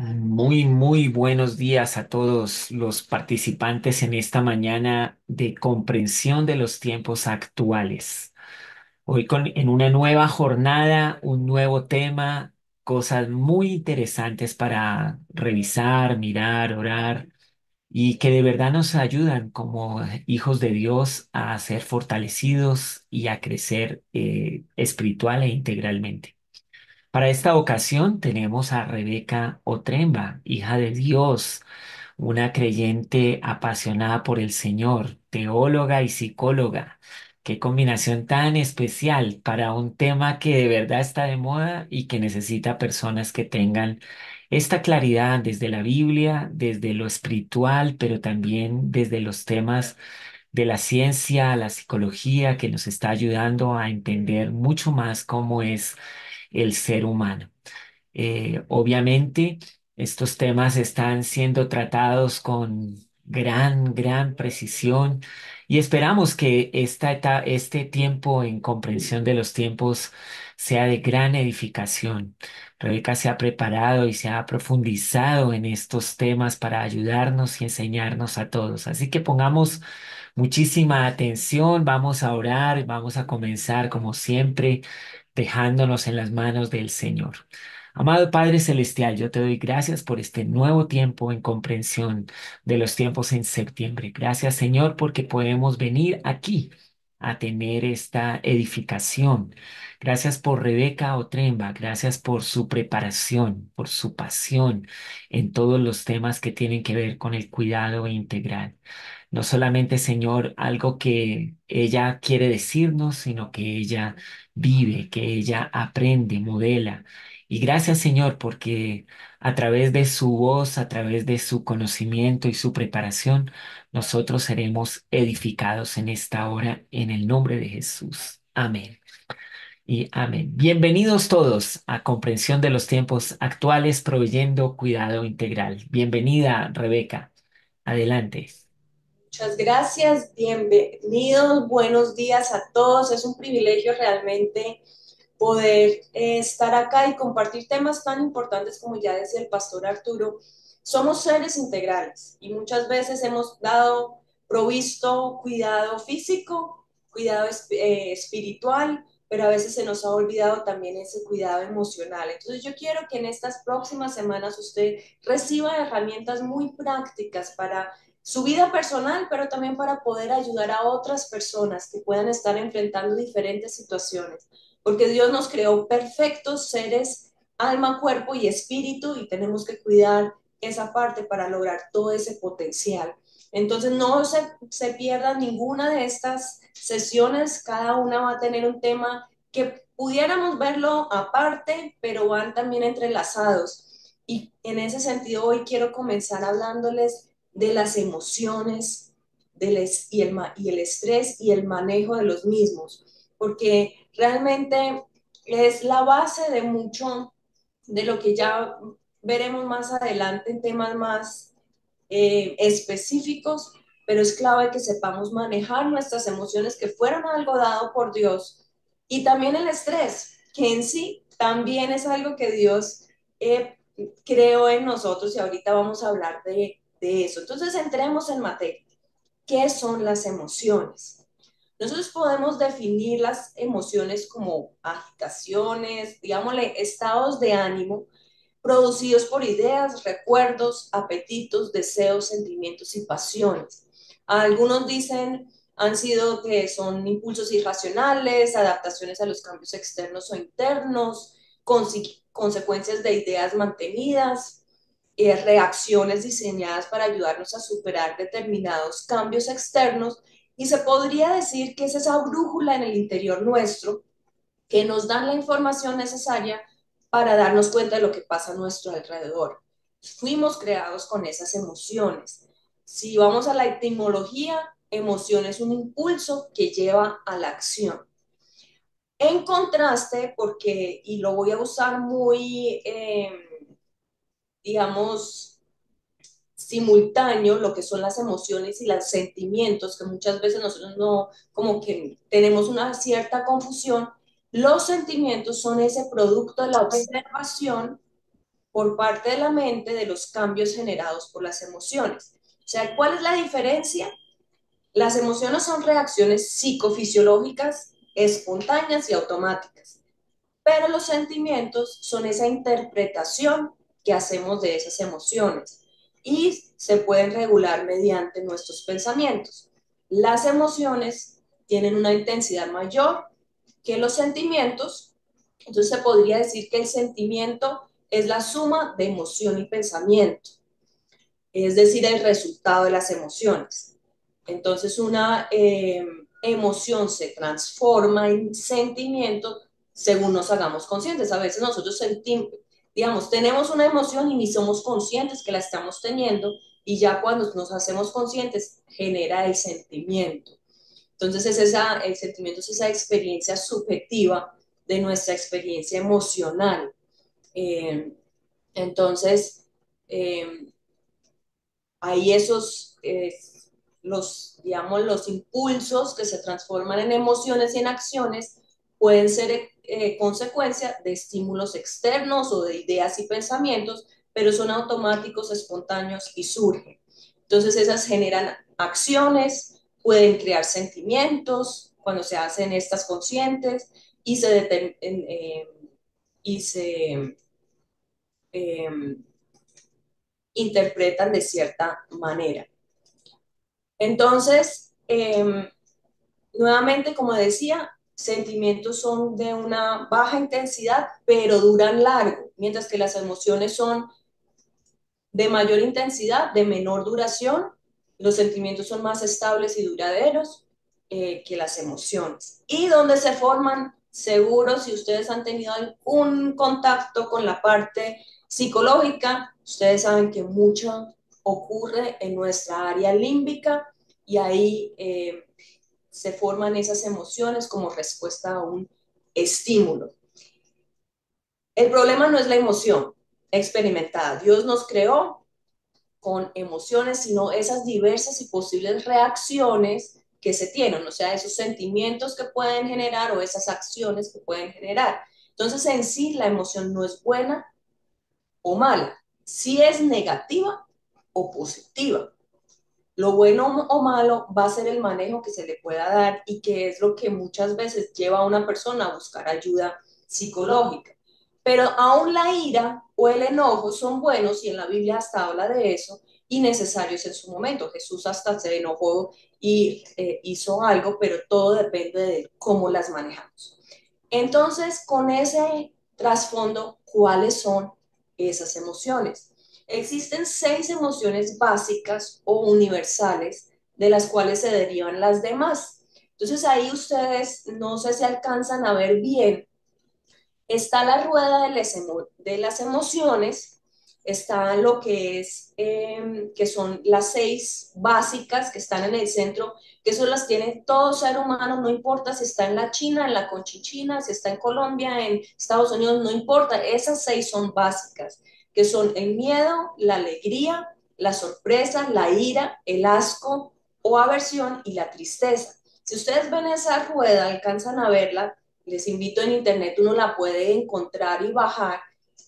Muy buenos días a todos los participantes en esta mañana de comprensión de los tiempos actuales. Hoy en una nueva jornada, un nuevo tema, cosas muy interesantes para revisar, mirar, orar y que de verdad nos ayudan como hijos de Dios a ser fortalecidos y a crecer espiritual e integralmente. Para esta ocasión tenemos a Rebeca Otremba, hija de Dios, una creyente apasionada por el Señor, teóloga y psicóloga. Qué combinación tan especial para un tema que de verdad está de moda y que necesita personas que tengan esta claridad desde la Biblia, desde lo espiritual, pero también desde los temas de la ciencia, la psicología, que nos está ayudando a entender mucho más cómo es el ser humano. Obviamente, estos temas están siendo tratados con gran precisión y esperamos que este tiempo en comprensión de los tiempos sea de gran edificación. Rebeca se ha preparado y se ha profundizado en estos temas para ayudarnos y enseñarnos a todos. Así que pongamos muchísima atención, vamos a orar, vamos a comenzar como siempre dejándonos en las manos del Señor. Amado Padre Celestial, yo te doy gracias por este nuevo tiempo en comprensión de los tiempos en septiembre. Gracias, Señor, porque podemos venir aquí a tener esta edificación. Gracias por Rebeca Otremba, gracias por su preparación, por su pasión en todos los temas que tienen que ver con el cuidado integral. No solamente, Señor, algo que ella quiere decirnos, sino que ella vive, que ella aprende, modela. Y gracias, Señor, porque a través de su voz, a través de su conocimiento y su preparación, nosotros seremos edificados en esta hora, en el nombre de Jesús. Amén. Y amén. Bienvenidos todos a Comprensión de los Tiempos Actuales, proveyendo cuidado integral. Bienvenida, Rebeca. Adelante. Muchas gracias, bienvenidos, buenos días a todos. Es un privilegio realmente poder estar acá y compartir temas tan importantes como ya decía el pastor Arturo. Somos seres integrales y muchas veces hemos dado provisto cuidado físico, cuidado espiritual, pero a veces se nos ha olvidado también ese cuidado emocional. Entonces yo quiero que en estas próximas semanas usted reciba herramientas muy prácticas para su vida personal, pero también para poder ayudar a otras personas que puedan estar enfrentando diferentes situaciones, porque Dios nos creó perfectos seres, alma, cuerpo y espíritu, y tenemos que cuidar esa parte para lograr todo ese potencial. Entonces no se pierdan ninguna de estas sesiones, cada una va a tener un tema que pudiéramos verlo aparte, pero van también entrelazados. Y en ese sentido hoy quiero comenzar hablándoles de las emociones y el estrés y el manejo de los mismos, porque realmente es la base de mucho de lo que ya veremos más adelante en temas más específicos, pero es clave que sepamos manejar nuestras emociones que fueron algo dado por Dios y también el estrés, que en sí también es algo que Dios eh, creó en nosotros y ahorita vamos a hablar de eso. Entonces entremos en materia. ¿Qué son las emociones? Nosotros podemos definir las emociones como agitaciones, digámosle, estados de ánimo producidos por ideas, recuerdos, apetitos, deseos, sentimientos y pasiones. Algunos dicen han sido que son impulsos irracionales, adaptaciones a los cambios externos o internos, consecuencias de ideas mantenidas, reacciones diseñadas para ayudarnos a superar determinados cambios externos, y se podría decir que es esa brújula en el interior nuestro que nos dan la información necesaria para darnos cuenta de lo que pasa a nuestro alrededor. Fuimos creados con esas emociones. Si vamos a la etimología, emoción es un impulso que lleva a la acción. En contraste, porque, y lo voy a usar muy, digamos, simultáneo, lo que son las emociones y los sentimientos, que muchas veces nosotros no, como que tenemos una cierta confusión. Los sentimientos son ese producto de la observación por parte de la mente de los cambios generados por las emociones. O sea, ¿cuál es la diferencia? Las emociones son reacciones psicofisiológicas espontáneas y automáticas, pero los sentimientos son esa interpretación que hacemos de esas emociones y se pueden regular mediante nuestros pensamientos. Las emociones tienen una intensidad mayor que los sentimientos, entonces se podría decir que el sentimiento es la suma de emoción y pensamiento, es decir, el resultado de las emociones. Entonces una emoción se transforma en sentimiento según nos hagamos conscientes. A veces nosotros sentimos, digamos, tenemos una emoción y ni somos conscientes que la estamos teniendo y ya cuando nos hacemos conscientes genera el sentimiento. Entonces el sentimiento es esa experiencia subjetiva de nuestra experiencia emocional. Eh, entonces, eh, hay digamos, los impulsos que se transforman en emociones y en acciones pueden ser consecuencia de estímulos externos o de ideas y pensamientos, pero son automáticos, espontáneos y surgen. Entonces esas generan acciones, pueden crear sentimientos cuando se hacen estas conscientes y y se eh, interpretan de cierta manera. Entonces, nuevamente, como decía, sentimientos son de una baja intensidad, pero duran largo, mientras que las emociones son de mayor intensidad, de menor duración. Los sentimientos son más estables y duraderos que las emociones. Y donde se forman, seguro, si ustedes han tenido algún contacto con la parte psicológica, ustedes saben que mucho ocurre en nuestra área límbica y ahí se forman esas emociones como respuesta a un estímulo. El problema no es la emoción experimentada. Dios nos creó con emociones, sino esas diversas y posibles reacciones que se tienen, o sea, esos sentimientos que pueden generar o esas acciones que pueden generar. Entonces, en sí, la emoción no es buena o mala, sí es negativa o positiva. Lo bueno o malo va a ser el manejo que se le pueda dar y que es lo que muchas veces lleva a una persona a buscar ayuda psicológica. Pero aún la ira o el enojo son buenos y en la Biblia hasta habla de eso y necesarios en su momento. Jesús hasta se enojó y hizo algo, pero todo depende de cómo las manejamos. Entonces, con ese trasfondo, ¿cuáles son esas emociones? Existen 6 emociones básicas o universales de las cuales se derivan las demás. Entonces ahí ustedes no sé si alcanzan a ver bien. Está la rueda de las emociones, está lo que es, que son las 6 básicas que están en el centro, que eso las tiene todo ser humano, no importa si está en la China, en la Conchichina, si está en Colombia, en Estados Unidos, no importa, esas 6 son básicas, que son el miedo, la alegría, la sorpresa, la ira, el asco o aversión y la tristeza. Si ustedes ven esa rueda, alcanzan a verla, les invito en internet, uno la puede encontrar y bajar.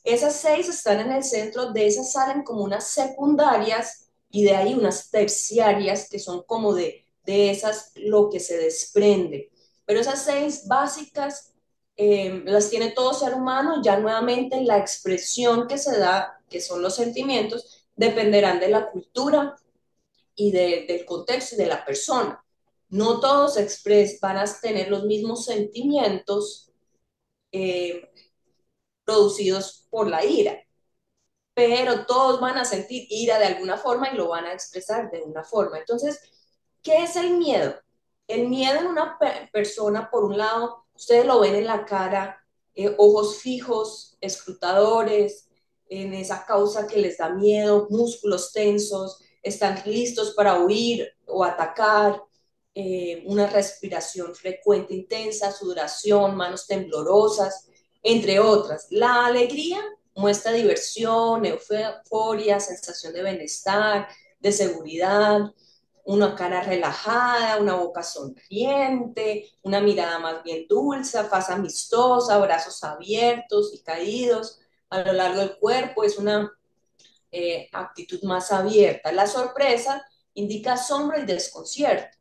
Esas 6 están en el centro, de esas salen como unas secundarias y de ahí unas terciarias que son como de esas lo que se desprende. Pero esas 6 básicas las tiene todo ser humano, ya nuevamente la expresión que se da, que son los sentimientos, dependerán de la cultura y del contexto y de la persona. No todos van a tener los mismos sentimientos eh, producidos por la ira, pero todos van a sentir ira de alguna forma y lo van a expresar de una forma. Entonces, ¿qué es el miedo? El miedo en una persona, por un lado, ustedes lo ven en la cara, ojos fijos, escrutadores, en esa causa que les da miedo, músculos tensos, están listos para huir o atacar, una respiración frecuente, intensa, sudoración, manos temblorosas, entre otras. La alegría muestra diversión, euforia, sensación de bienestar, de seguridad, una cara relajada, una boca sonriente, una mirada más bien dulce, faz amistosa, brazos abiertos y caídos, a lo largo del cuerpo, es una actitud más abierta. La sorpresa indica asombro y desconcierto.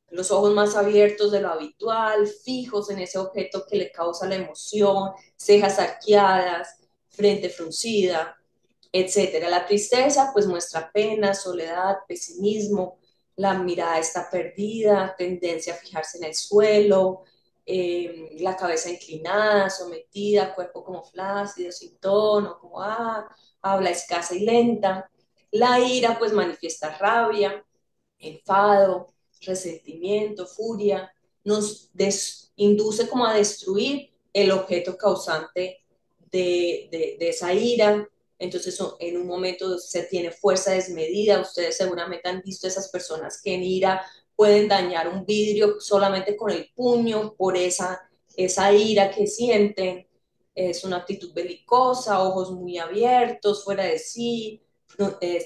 Los ojos más abiertos de lo habitual, fijos en ese objeto que le causa la emoción, cejas arqueadas, frente fruncida, etcétera. La tristeza pues muestra pena, soledad, pesimismo, la mirada está perdida, tendencia a fijarse en el suelo, la cabeza inclinada, sometida, cuerpo como flácido, sin tono, como habla escasa y lenta. La ira pues manifiesta rabia, enfado, resentimiento, furia, induce como a destruir el objeto causante de esa ira. Entonces, en un momento se tiene fuerza desmedida. Ustedes seguramente han visto esas personas que en ira pueden dañar un vidrio solamente con el puño por esa ira que sienten. Es una actitud belicosa, ojos muy abiertos, fuera de sí,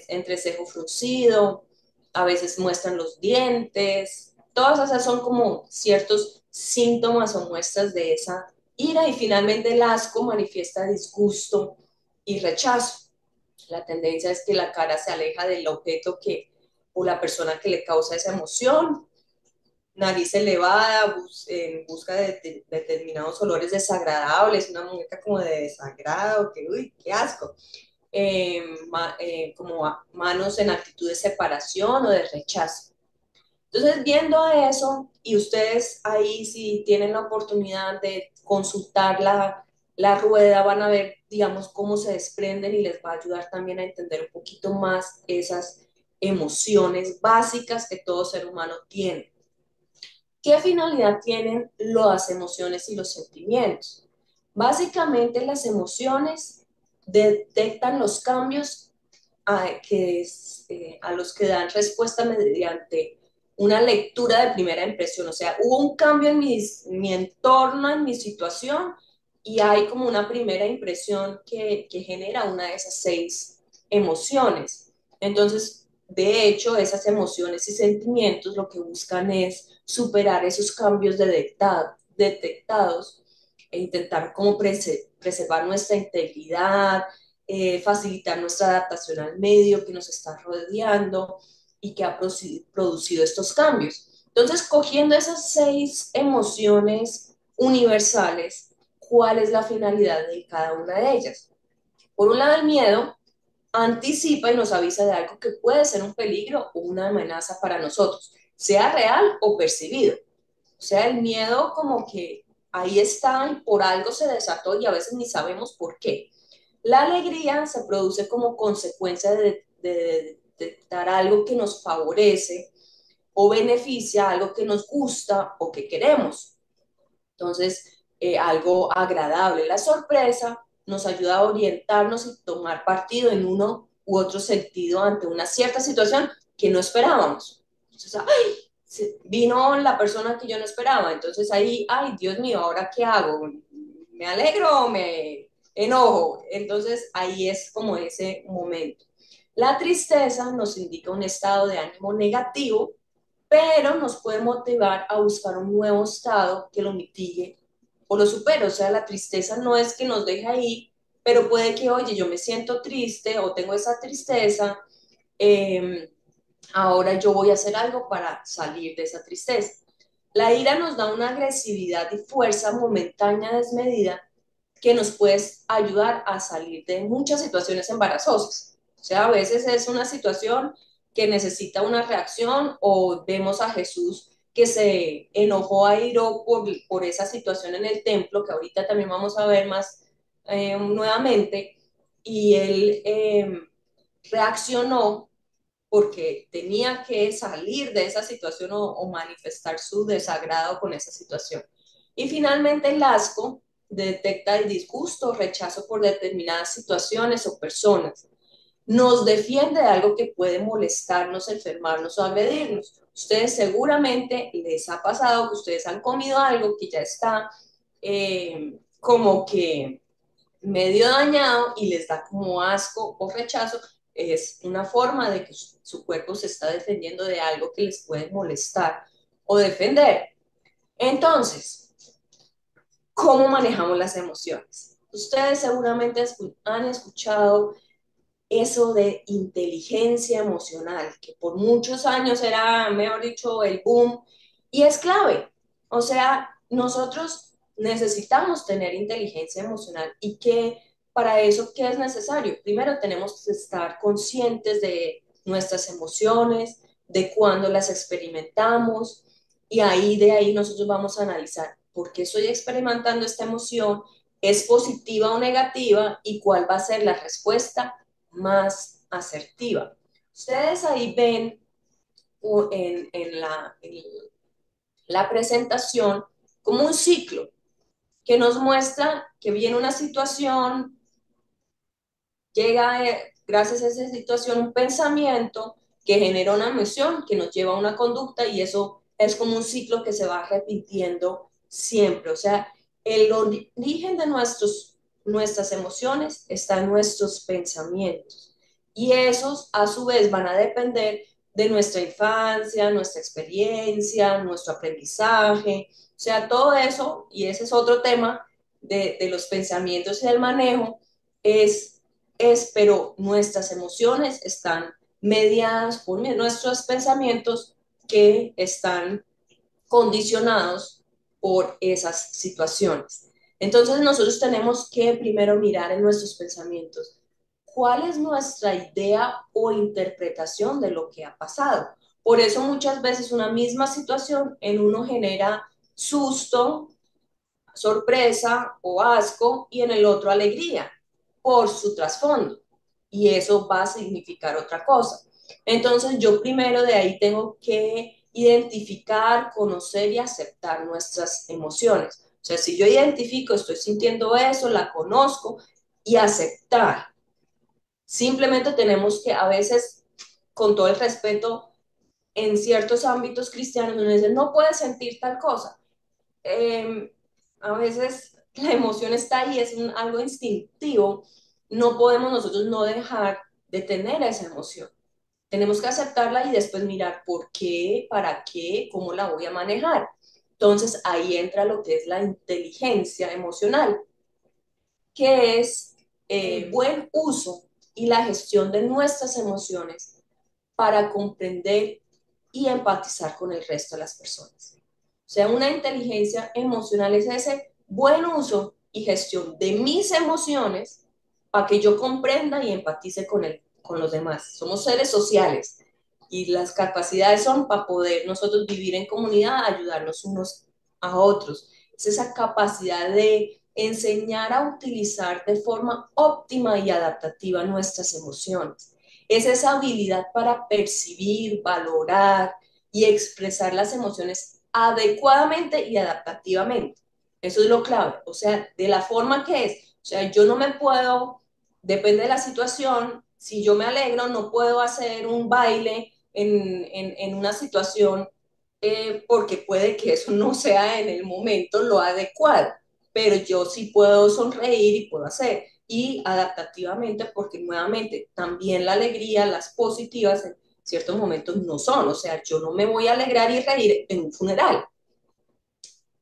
entrecejo fruncido, a veces muestran los dientes, todas esas son como ciertos síntomas o muestras de esa ira y finalmente el asco manifiesta disgusto y rechazo. La tendencia es que la cara se aleja del objeto que o la persona que le causa esa emoción, nariz elevada, en busca de determinados olores desagradables, una mueca como de desagrado, que uy, qué asco. Como manos en actitud de separación o de rechazo. Entonces, viendo eso, y ustedes ahí si tienen la oportunidad de consultar la rueda, van a ver, digamos, cómo se desprenden y les va a ayudar también a entender un poquito más esas emociones básicas que todo ser humano tiene. ¿Qué finalidad tienen las emociones y los sentimientos? Básicamente las emociones detectan los cambios a los que dan respuesta mediante una lectura de primera impresión. O sea, hubo un cambio en mi entorno, en mi situación, y hay como una primera impresión que genera una de esas 6 emociones. Entonces, de hecho, esas emociones y sentimientos lo que buscan es superar esos cambios detectados e intentar como preservar nuestra integridad, facilitar nuestra adaptación al medio que nos está rodeando y que ha producido estos cambios. Entonces, cogiendo esas 6 emociones universales, ¿cuál es la finalidad de cada una de ellas? Por un lado, el miedo anticipa y nos avisa de algo que puede ser un peligro o una amenaza para nosotros, sea real o percibido. O sea, el miedo como que ahí está y por algo se desató y a veces ni sabemos por qué. La alegría se produce como consecuencia de detectar algo que nos favorece o beneficia, algo que nos gusta o que queremos. Entonces, algo agradable. La sorpresa nos ayuda a orientarnos y tomar partido en uno u otro sentido ante una cierta situación que no esperábamos. Entonces, ¡ay! Vino la persona que yo no esperaba. Entonces ahí, ay, Dios mío, ¿ahora qué hago? ¿Me alegro o me enojo? Entonces ahí es como ese momento. La tristeza nos indica un estado de ánimo negativo, pero nos puede motivar a buscar un nuevo estado que lo mitigue o lo supere. O sea, la tristeza no es que nos deje ahí, pero puede que, oye, yo me siento triste o tengo esa tristeza, eh, ahora yo voy a hacer algo para salir de esa tristeza. La ira nos da una agresividad y fuerza momentánea desmedida que nos puede ayudar a salir de muchas situaciones embarazosas. O sea, a veces es una situación que necesita una reacción o vemos a Jesús que se enojó a Iro por esa situación en el templo, que ahorita también vamos a ver más nuevamente, y él reaccionó porque tenía que salir de esa situación o manifestar su desagrado con esa situación. Y finalmente el asco detecta el disgusto o rechazo por determinadas situaciones o personas. Nos defiende de algo que puede molestarnos, enfermarnos o agredirnos. Ustedes seguramente les ha pasado que ustedes han comido algo que ya está como que medio dañado y les da como asco o rechazo, es una forma de que su cuerpo se está defendiendo de algo que les puede molestar o defender. Entonces, ¿cómo manejamos las emociones? Ustedes seguramente han escuchado eso de inteligencia emocional, que por muchos años era, mejor dicho, el boom, y es clave. O sea, nosotros necesitamos tener inteligencia emocional y que para eso, ¿qué es necesario? Primero tenemos que estar conscientes de nuestras emociones, de cuándo las experimentamos, y ahí de ahí nosotros vamos a analizar por qué estoy experimentando esta emoción, es positiva o negativa y cuál va a ser la respuesta más asertiva. Ustedes ahí ven en la presentación como un ciclo que nos muestra que viene una situación, llega gracias a esa situación un pensamiento que genera una emoción que nos lleva a una conducta y eso es como un ciclo que se va repitiendo siempre. O sea, el origen de nuestras emociones está en nuestros pensamientos y esos a su vez van a depender de nuestra infancia, nuestra experiencia, nuestro aprendizaje, o sea, todo eso, y ese es otro tema de los pensamientos y del manejo, es pero nuestras emociones están mediadas por nuestros pensamientos que están condicionados por esas situaciones. Entonces nosotros tenemos que primero mirar en nuestros pensamientos cuál es nuestra idea o interpretación de lo que ha pasado. Por eso muchas veces una misma situación en uno genera susto, sorpresa o asco y en el otro alegría por su trasfondo. Y eso va a significar otra cosa. Entonces yo primero de ahí tengo que identificar, conocer y aceptar nuestras emociones. O sea, si yo identifico, estoy sintiendo eso, la conozco y aceptar. Simplemente tenemos que a veces, con todo el respeto, en ciertos ámbitos cristianos, nos dicen, no puedes sentir tal cosa, eh, a veces la emoción está ahí, es algo instintivo, no podemos nosotros no dejar de tener esa emoción. Tenemos que aceptarla y después mirar por qué, para qué, cómo la voy a manejar. Entonces ahí entra lo que es la inteligencia emocional, que es buen uso y la gestión de nuestras emociones para comprender y empatizar con el resto de las personas. O sea, una inteligencia emocional es ese buen uso y gestión de mis emociones para que yo comprenda y empatice con los demás. Somos seres sociales y las capacidades son para poder nosotros vivir en comunidad, ayudarnos unos a otros. Es esa capacidad de enseñar a utilizar de forma óptima y adaptativa nuestras emociones. Es esa habilidad para percibir, valorar y expresar las emociones adecuadamente y adaptativamente. Eso es lo clave, o sea, de la forma que es. O sea, yo no me puedo, depende de la situación, si yo me alegro, no puedo hacer un baile en una situación porque puede que eso no sea en el momento lo adecuado, pero yo sí puedo sonreír y puedo hacer. Y adaptativamente, porque nuevamente también la alegría, las positivas en ciertos momentos no son, o sea, yo no me voy a alegrar y reír en un funeral,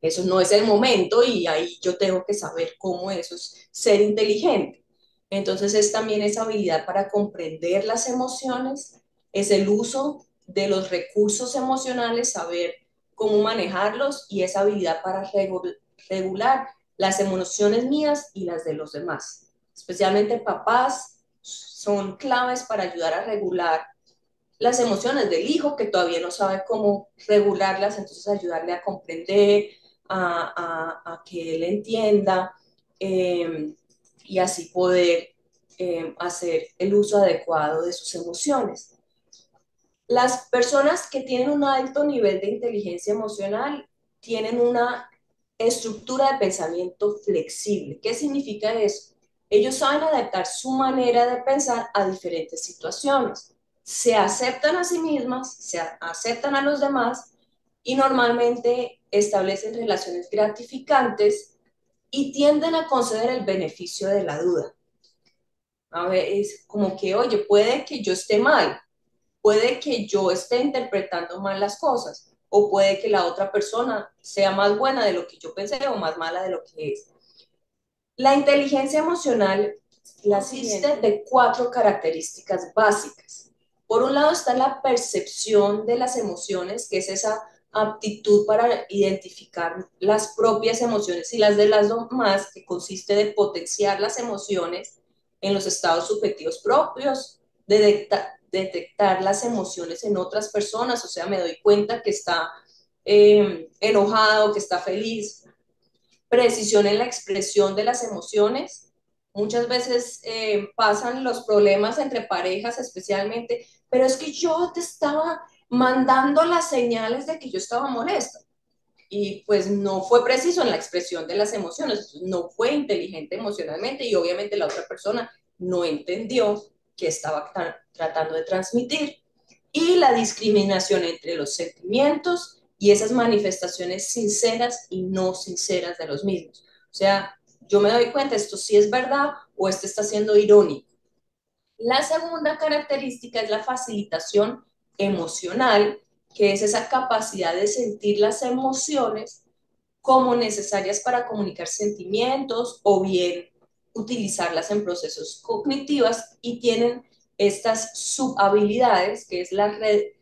eso no es el momento y ahí yo tengo que saber cómo eso es ser inteligente. Entonces es también esa habilidad para comprender las emociones, es el uso de los recursos emocionales, saber cómo manejarlos y esa habilidad para regular las emociones mías y las de los demás. Especialmente papás son claves para ayudar a regular las emociones del hijo que todavía no sabe cómo regularlas, entonces ayudarle a comprender, a que él entienda y así poder hacer el uso adecuado de sus emociones. Las personas que tienen un alto nivel de inteligencia emocional tienen una estructura de pensamiento flexible. ¿Qué significa eso? Ellos saben adaptar su manera de pensar a diferentes situaciones. Se aceptan a sí mismas, se aceptan a los demás y normalmente establecen relaciones gratificantes y tienden a conceder el beneficio de la duda. A ver, es como que, oye, puede que yo esté mal, puede que yo esté interpretando mal las cosas o puede que la otra persona sea más buena de lo que yo pensé o más mala de lo que es. La inteligencia emocional la consiste de cuatro características básicas. Por un lado está la percepción de las emociones, que es esa aptitud para identificar las propias emociones y las de las demás, que consiste de potenciar las emociones en los estados subjetivos propios, de detectar las emociones en otras personas, o sea, me doy cuenta que está enojado, que está feliz, precisión en la expresión de las emociones. Muchas veces pasan los problemas entre parejas especialmente, pero es que yo te estaba mandando las señales de que yo estaba molesta y pues no fue preciso en la expresión de las emociones, no fue inteligente emocionalmente y obviamente la otra persona no entendió qué estaba tratando de transmitir. Y la discriminación entre los sentimientos y esas manifestaciones sinceras y no sinceras de los mismos. O sea, yo me doy cuenta, esto sí es verdad o esto está siendo irónico. La segunda característica es la facilitación emocional, que es esa capacidad de sentir las emociones como necesarias para comunicar sentimientos o bien utilizarlas en procesos cognitivos y tienen estas subhabilidades, que es la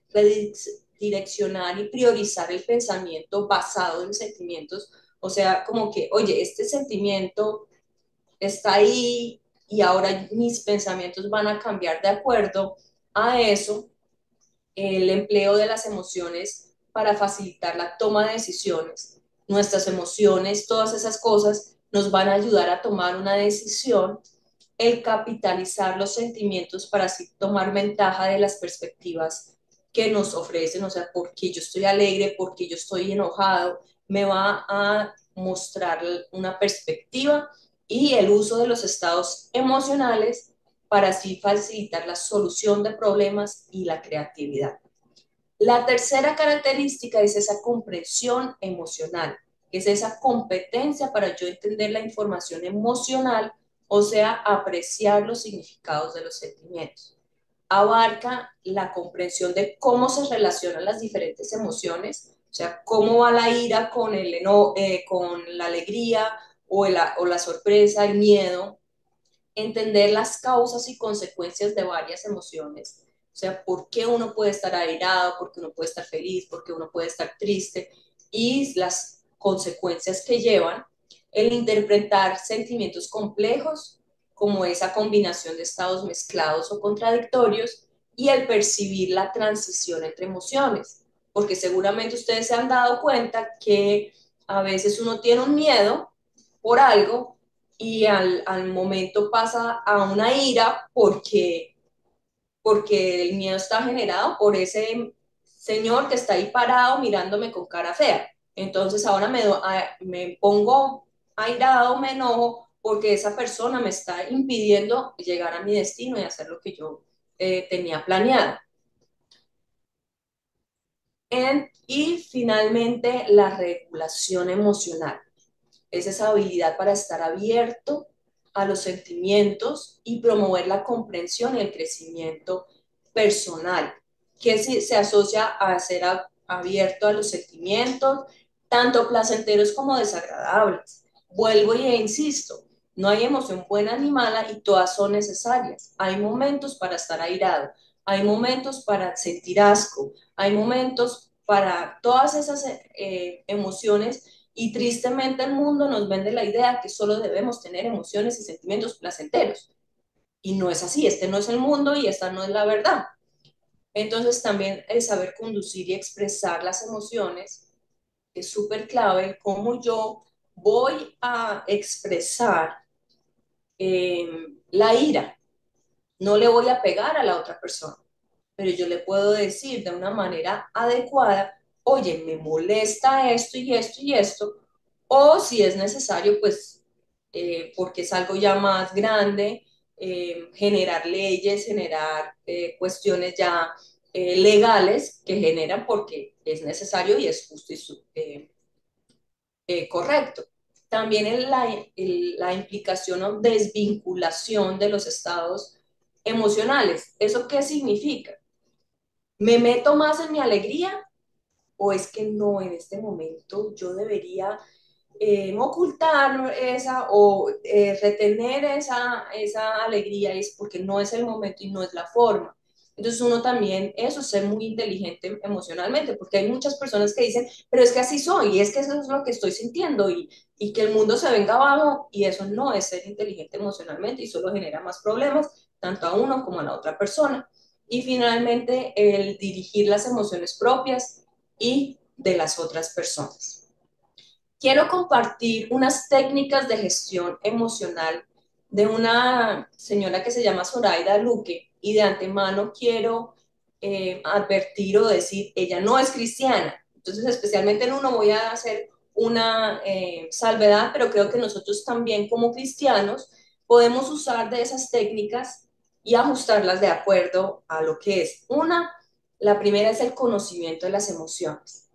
redireccionar y priorizar el pensamiento basado en sentimientos. O sea, como que, oye, este sentimiento está ahí y ahora mis pensamientos van a cambiar de acuerdo a eso. El empleo de las emociones para facilitar la toma de decisiones. Nuestras emociones, todas esas cosas nos van a ayudar a tomar una decisión, el capitalizar los sentimientos para así tomar ventaja de las perspectivas que nos ofrecen, o sea, porque yo estoy alegre, porque yo estoy enojado, me va a mostrar una perspectiva y el uso de los estados emocionales para así facilitar la solución de problemas y la creatividad. La tercera característica es esa comprensión emocional, que es esa competencia para yo entender la información emocional, o sea, apreciar los significados de los sentimientos. Abarca la comprensión de cómo se relacionan las diferentes emociones, o sea, cómo va la ira con, con la alegría o la sorpresa, el miedo, entender las causas y consecuencias de varias emociones. O sea, por qué uno puede estar airado, por qué uno puede estar feliz, por qué uno puede estar triste y las consecuencias que llevan. El interpretar sentimientos complejos, como esa combinación de estados mezclados o contradictorios, y el percibir la transición entre emociones. Porque seguramente ustedes se han dado cuenta que a veces uno tiene un miedo por algo y al momento pasa a una ira porque el miedo está generado por ese señor que está ahí parado mirándome con cara fea. Entonces ahora me pongo airado, me enojo porque esa persona me está impidiendo llegar a mi destino y hacer lo que yo tenía planeado. Y finalmente, la regulación emocional. Es esa habilidad para estar abierto a los sentimientos y promover la comprensión y el crecimiento personal, que se asocia a ser abierto a los sentimientos, tanto placenteros como desagradables. Vuelvo y insisto, no hay emoción buena ni mala y todas son necesarias. Hay momentos para estar airado, hay momentos para sentir asco, hay momentos para todas esas emociones y tristemente el mundo nos vende la idea que solo debemos tener emociones y sentimientos placenteros. Y no es así, este no es el mundo y esta no es la verdad. Entonces también el saber conducir y expresar las emociones es súper clave, cómo yo voy a expresar la ira. No le voy a pegar a la otra persona, pero yo le puedo decir de una manera adecuada, oye, me molesta esto y esto y esto, o si es necesario, pues, porque es algo ya más grande, generar leyes, generar cuestiones ya legales que generan porque es necesario y es justo y correcto. También en la implicación o desvinculación de los estados emocionales. ¿Eso qué significa? ¿Me meto más en mi alegría o es que no, en este momento yo debería ocultar esa o retener esa alegría es porque no es el momento y no es la forma. Entonces uno también, eso es ser muy inteligente emocionalmente, porque hay muchas personas que dicen, pero es que así soy, y es que eso es lo que estoy sintiendo, y que el mundo se venga abajo, y eso no es ser inteligente emocionalmente, y solo genera más problemas, tanto a uno como a la otra persona. Y finalmente, el dirigir las emociones propias y de las otras personas. Quiero compartir unas técnicas de gestión emocional de una señora que se llama Zoraida Luque y de antemano quiero advertir o decir, ella no es cristiana. Entonces, especialmente en uno voy a hacer una salvedad, pero creo que nosotros también como cristianos podemos usar de esas técnicas y ajustarlas de acuerdo a lo que es. La primera es el conocimiento de las emociones.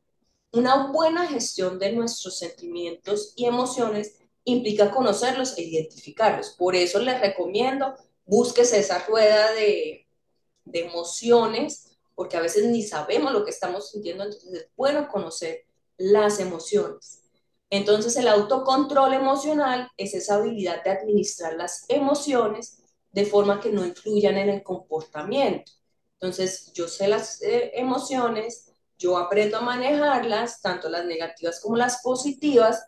Una buena gestión de nuestros sentimientos y emociones implica conocerlos e identificarlos. Por eso les recomiendo, búsquese esa rueda de emociones, porque a veces ni sabemos lo que estamos sintiendo, entonces es bueno conocer las emociones. Entonces el autocontrol emocional es esa habilidad de administrar las emociones de forma que no influyan en el comportamiento. Entonces yo sé las emociones, yo aprendo a manejarlas, tanto las negativas como las positivas,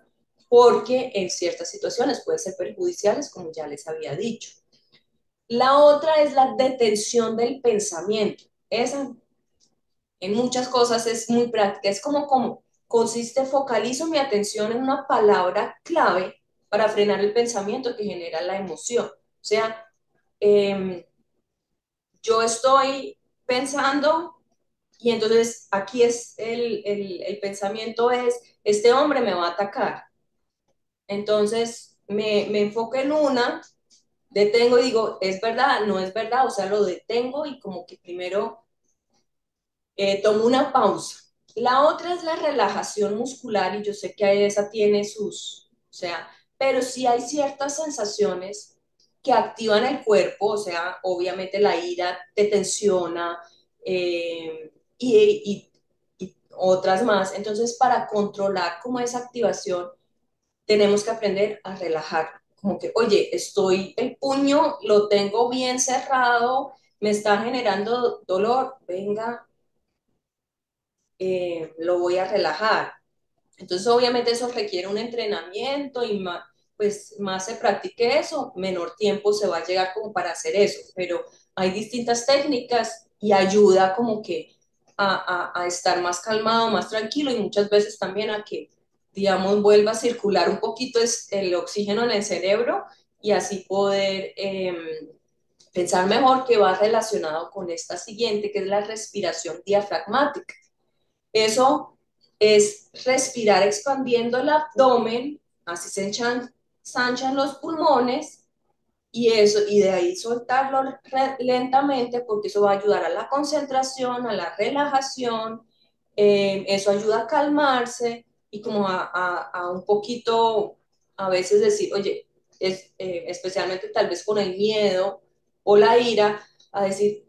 porque en ciertas situaciones pueden ser perjudiciales, como ya les había dicho. La otra es la detención del pensamiento. Esa en muchas cosas es muy práctica. Es como consiste, focalizo mi atención en una palabra clave para frenar el pensamiento que genera la emoción. O sea, eh, yo estoy pensando y entonces aquí es el pensamiento es, este hombre me va a atacar. Entonces me enfoco en una, detengo y digo, ¿es verdad? No es verdad, o sea, lo detengo y como que primero tomo una pausa. La otra es la relajación muscular y yo sé que esa tiene sus, o sea, pero sí hay ciertas sensaciones que activan el cuerpo, o sea, obviamente la ira te tensiona y otras más. Entonces, para controlar como esa activación, tenemos que aprender a relajar. Como que, oye, estoy, el puño lo tengo bien cerrado, me está generando dolor, venga, lo voy a relajar. Entonces, obviamente eso requiere un entrenamiento y más, pues más se practique eso, menor tiempo se va a llegar como para hacer eso, pero hay distintas técnicas y ayuda como que a estar más calmado, más tranquilo y muchas veces también a que, digamos, vuelva a circular un poquito el oxígeno en el cerebro y así poder pensar mejor, que va relacionado con esta siguiente, que es la respiración diafragmática. Eso es respirar expandiendo el abdomen, así se ensanchan los pulmones y eso, y de ahí soltarlo lentamente porque eso va a ayudar a la concentración, a la relajación, eso ayuda a calmarse y como a un poquito, a veces decir, oye, especialmente tal vez con el miedo o la ira, a decir,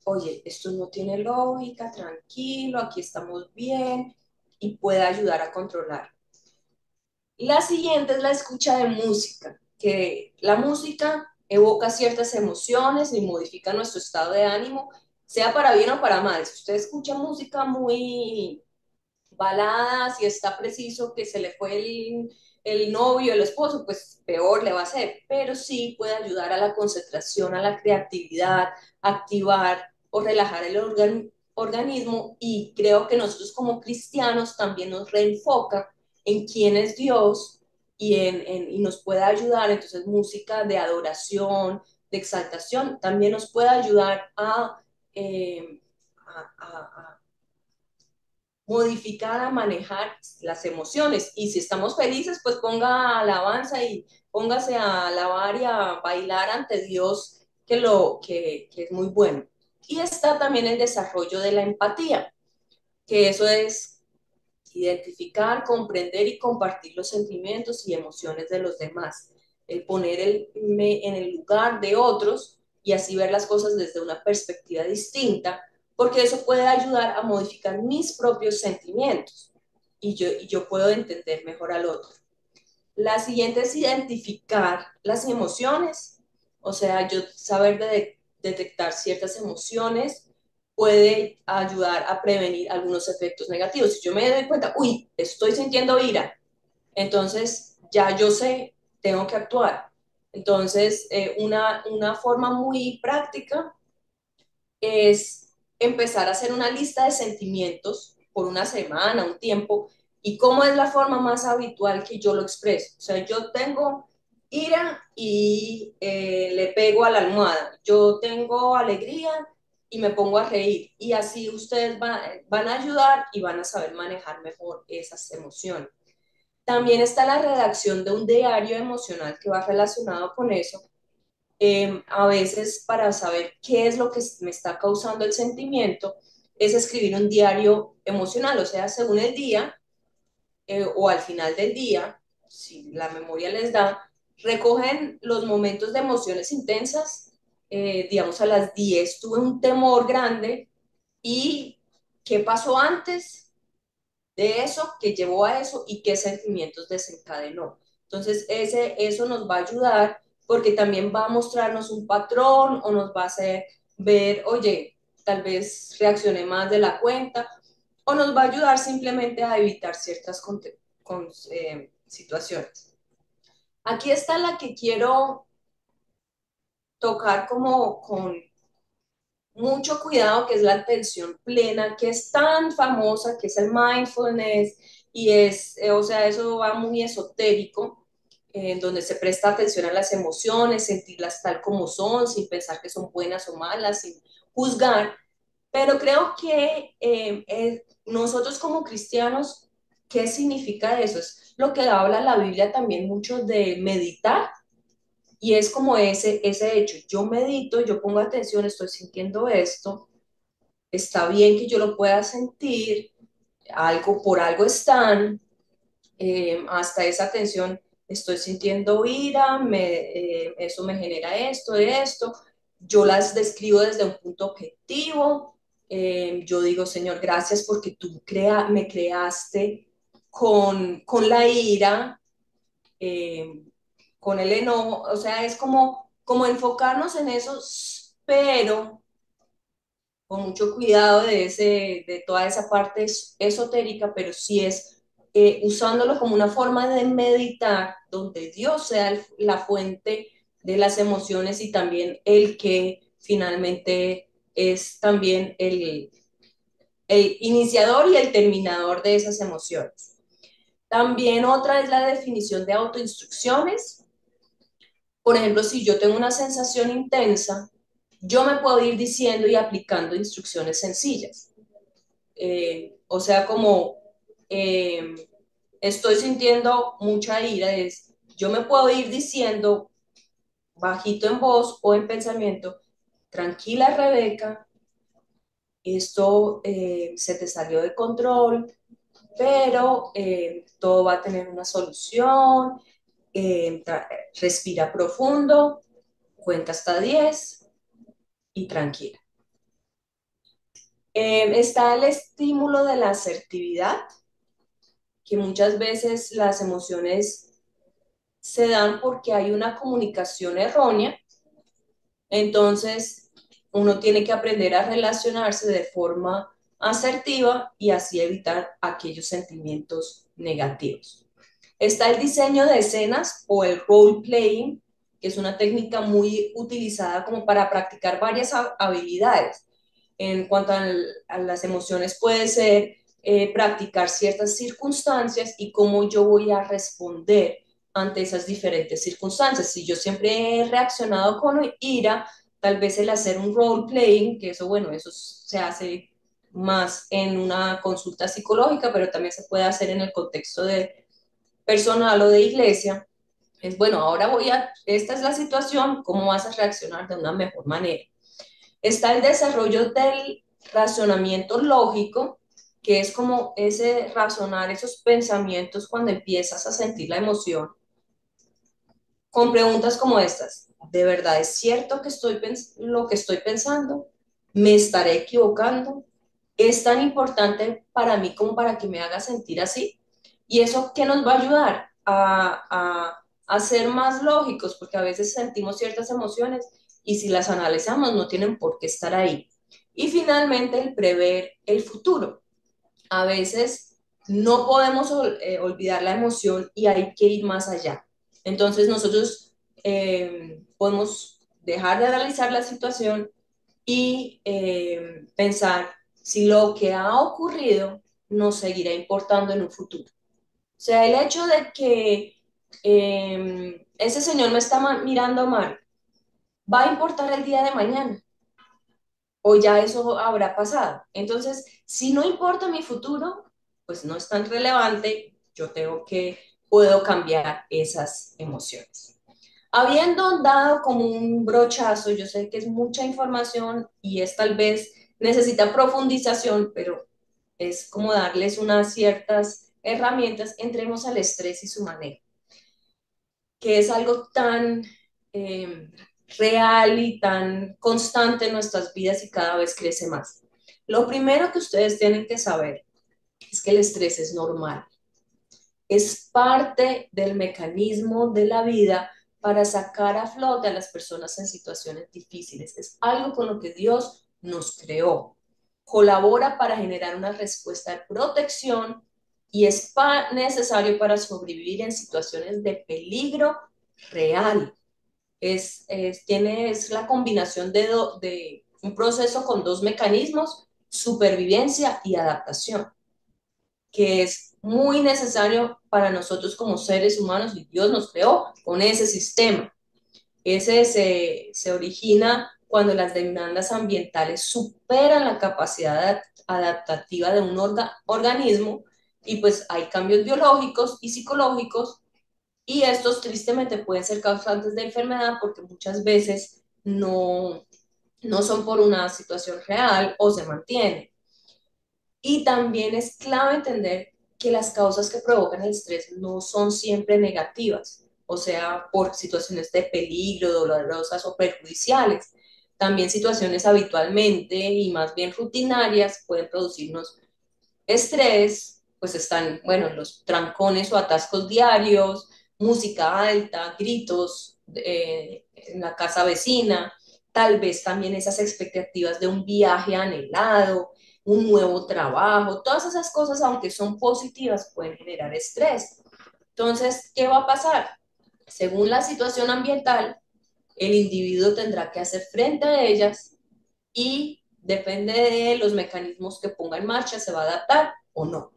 oye, esto no tiene lógica, tranquilo, aquí estamos bien y puede ayudar a controlar. La siguiente es la escucha de música, que la música evoca ciertas emociones y modifica nuestro estado de ánimo, sea para bien o para mal. Si usted escucha música muy balada, si está preciso que se le fue el novio, el esposo, pues peor le va a hacer, pero sí puede ayudar a la concentración, a la creatividad, activar o relajar el organismo y creo que nosotros como cristianos también nos reenfoca en quién es Dios y nos puede ayudar, entonces música de adoración, de exaltación, también nos puede ayudar eh, a modificar, a manejar las emociones. Y si estamos felices, pues ponga alabanza y póngase a alabar y a bailar ante Dios, que es muy bueno. Y está también el desarrollo de la empatía, que eso es identificar, comprender y compartir los sentimientos y emociones de los demás, el poner en el lugar de otros y así ver las cosas desde una perspectiva distinta, porque eso puede ayudar a modificar mis propios sentimientos y yo puedo entender mejor al otro. La siguiente es identificar las emociones, o sea, yo saber detectar ciertas emociones puede ayudar a prevenir algunos efectos negativos. Si yo me doy cuenta, uy, estoy sintiendo ira, entonces ya yo sé, tengo que actuar. Entonces, una forma muy práctica es empezar a hacer una lista de sentimientos por una semana, un tiempo, y cómo es la forma más habitual que yo lo expreso. O sea, yo tengo ira y le pego a la almohada. Yo tengo alegría y me pongo a reír. Y así ustedes van a ayudar y van a saber manejar mejor esas emociones. También está la redacción de un diario emocional que va relacionado con eso. A veces para saber qué es lo que me está causando el sentimiento, es escribir un diario emocional, o sea, según el día o al final del día, si la memoria les da, recogen los momentos de emociones intensas. Digamos, a las 10 tuve un temor grande y qué pasó antes de eso, que llevó a eso y qué sentimientos desencadenó. Entonces, eso nos va a ayudar porque también va a mostrarnos un patrón o nos va a hacer ver, oye, tal vez reaccioné más de la cuenta o nos va a ayudar simplemente a evitar ciertas situaciones. Aquí está la que quiero tocar como con mucho cuidado, que es la atención plena, que es tan famosa, que es el mindfulness, y o sea, eso va muy esotérico, en donde se presta atención a las emociones, sentirlas tal como son, sin pensar que son buenas o malas, sin juzgar, pero creo que nosotros como cristianos, ¿qué significa eso? Es lo que habla la Biblia también mucho de meditar, y es como ese hecho, yo medito, yo pongo atención, estoy sintiendo esto, está bien que yo lo pueda sentir, algo por algo están, hasta esa tensión, estoy sintiendo ira, eso me genera esto, yo las describo desde un punto objetivo, yo digo, Señor, gracias porque tú me creaste con la ira, eh, con el enojo, o sea, es como enfocarnos en eso, pero con mucho cuidado de toda esa parte esotérica, pero sí es usándolo como una forma de meditar, donde Dios sea la fuente de las emociones y también el que finalmente es también el iniciador y el terminador de esas emociones. También otra es la definición de autoinstrucciones. Por ejemplo, si yo tengo una sensación intensa, yo me puedo ir diciendo y aplicando instrucciones sencillas. O sea, como eh, estoy sintiendo mucha ira, yo me puedo ir diciendo bajito en voz o en pensamiento, tranquila Rebeca, esto se te salió de control, pero todo va a tener una solución, eh, respira profundo, cuenta hasta 10 y tranquila. Está el estímulo de la asertividad, que muchas veces las emociones se dan porque hay una comunicación errónea, entonces uno tiene que aprender a relacionarse de forma asertiva y así evitar aquellos sentimientos negativos. Está el diseño de escenas o el role playing, que es una técnica muy utilizada como para practicar varias habilidades. En cuanto a las emociones, puede ser practicar ciertas circunstancias y cómo yo voy a responder ante esas diferentes circunstancias. Si yo siempre he reaccionado con ira, tal vez el hacer un role playing, que eso, bueno, eso se hace más en una consulta psicológica, pero también se puede hacer en el contexto de personal o de iglesia, es bueno, esta es la situación, ¿cómo vas a reaccionar de una mejor manera? Está el desarrollo del razonamiento lógico, que es como ese razonar esos pensamientos cuando empiezas a sentir la emoción, con preguntas como estas. ¿De verdad es cierto que lo que estoy pensando? ¿Me estaré equivocando? ¿Es tan importante para mí como para que me haga sentir así? ¿Y eso qué nos va a ayudar? a ser más lógicos, porque a veces sentimos ciertas emociones y si las analizamos no tienen por qué estar ahí. Y finalmente el prever el futuro. A veces no podemos olvidar la emoción y hay que ir más allá. Entonces nosotros podemos dejar de analizar la situación y pensar si lo que ha ocurrido nos seguirá importando en un futuro. O sea, el hecho de que ese señor me está mirando mal, va a importar el día de mañana o ya eso habrá pasado. Entonces, si no importa mi futuro, pues no es tan relevante, yo puedo cambiar esas emociones. Habiendo dado como un brochazo, yo sé que es mucha información y es tal vez necesita profundización, pero es como darles unas ciertas herramientas, entremos al estrés y su manejo, que es algo tan eh, real y tan constante en nuestras vidas y cada vez crece más. Lo primero que ustedes tienen que saber es que el estrés es normal, es parte del mecanismo de la vida para sacar a flote a las personas en situaciones difíciles. Es algo con lo que Dios nos creó. Colabora para generar una respuesta de protección y es necesario para sobrevivir en situaciones de peligro real. Es la combinación de un proceso con dos mecanismos, supervivencia y adaptación, que es muy necesario para nosotros como seres humanos y Dios nos creó con ese sistema. Ese se origina cuando las demandas ambientales superan la capacidad adaptativa de un organismo y pues hay cambios biológicos y psicológicos y estos tristemente pueden ser causantes de enfermedad porque muchas veces no son por una situación real o se mantienen. Y también es clave entender que las causas que provocan el estrés no son siempre negativas, o sea, por situaciones de peligro, dolorosas o perjudiciales. También situaciones habitualmente y más bien rutinarias pueden producirnos estrés, pues están, bueno, los trancones o atascos diarios, música alta, gritos en la casa vecina, tal vez también esas expectativas de un viaje anhelado, un nuevo trabajo, todas esas cosas, aunque son positivas, pueden generar estrés. Entonces, ¿qué va a pasar? Según la situación ambiental, el individuo tendrá que hacer frente a ellas y depende de los mecanismos que ponga en marcha, se va a adaptar o no.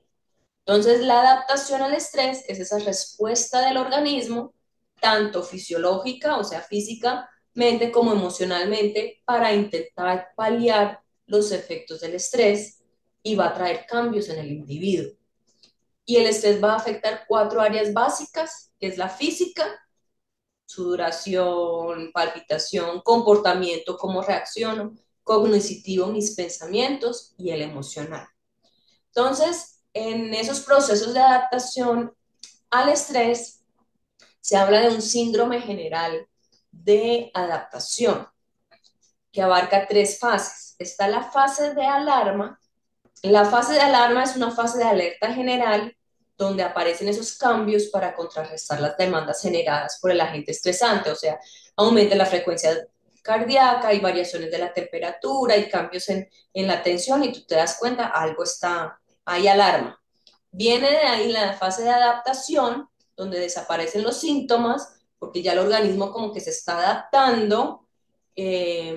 Entonces, la adaptación al estrés es esa respuesta del organismo, tanto fisiológica, o sea, físicamente como emocionalmente, para intentar paliar los efectos del estrés y va a traer cambios en el individuo. Y el estrés va a afectar cuatro áreas básicas, que es la física, su duración, palpitación, comportamiento, cómo reacciono, cognitivo, mis pensamientos y el emocional. Entonces, en esos procesos de adaptación al estrés, se habla de un síndrome general de adaptación que abarca tres fases. Está la fase de alarma. La fase de alarma es una fase de alerta general donde aparecen esos cambios para contrarrestar las demandas generadas por el agente estresante, o sea, aumenta la frecuencia cardíaca, hay variaciones de la temperatura, hay cambios en la tensión y tú te das cuenta, algo está, hay alarma. Viene de ahí la fase de adaptación, donde desaparecen los síntomas, porque ya el organismo como que se está adaptando eh,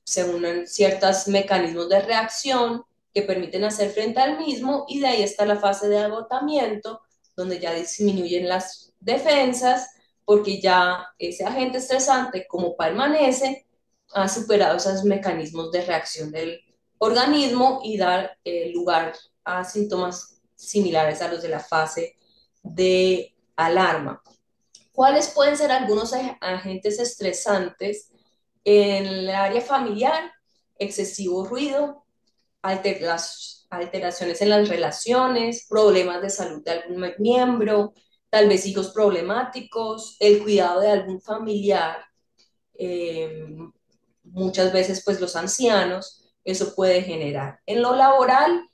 según ciertos mecanismos de reacción que permiten hacer frente al mismo, y de ahí está la fase de agotamiento, donde ya disminuyen las defensas, porque ya ese agente estresante, como permanece, ha superado esos mecanismos de reacción del organismo y da lugar a síntomas similares a los de la fase de alarma. ¿Cuáles pueden ser algunos agentes estresantes en el área familiar? Excesivo ruido, alteraciones en las relaciones, problemas de salud de algún miembro, tal vez hijos problemáticos, el cuidado de algún familiar, eh, muchas veces pues los ancianos, eso puede generar. En lo laboral,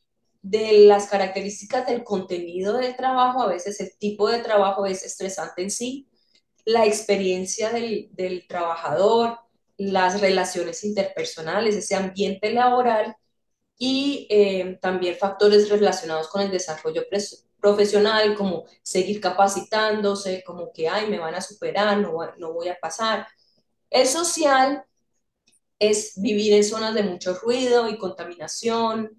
de las características del contenido del trabajo, a veces el tipo de trabajo es estresante en sí, la experiencia del trabajador, las relaciones interpersonales, ese ambiente laboral y también factores relacionados con el desarrollo profesional, como seguir capacitándose, como que, ay, me van a superar, no voy a pasar. El social es vivir en zonas de mucho ruido y contaminación,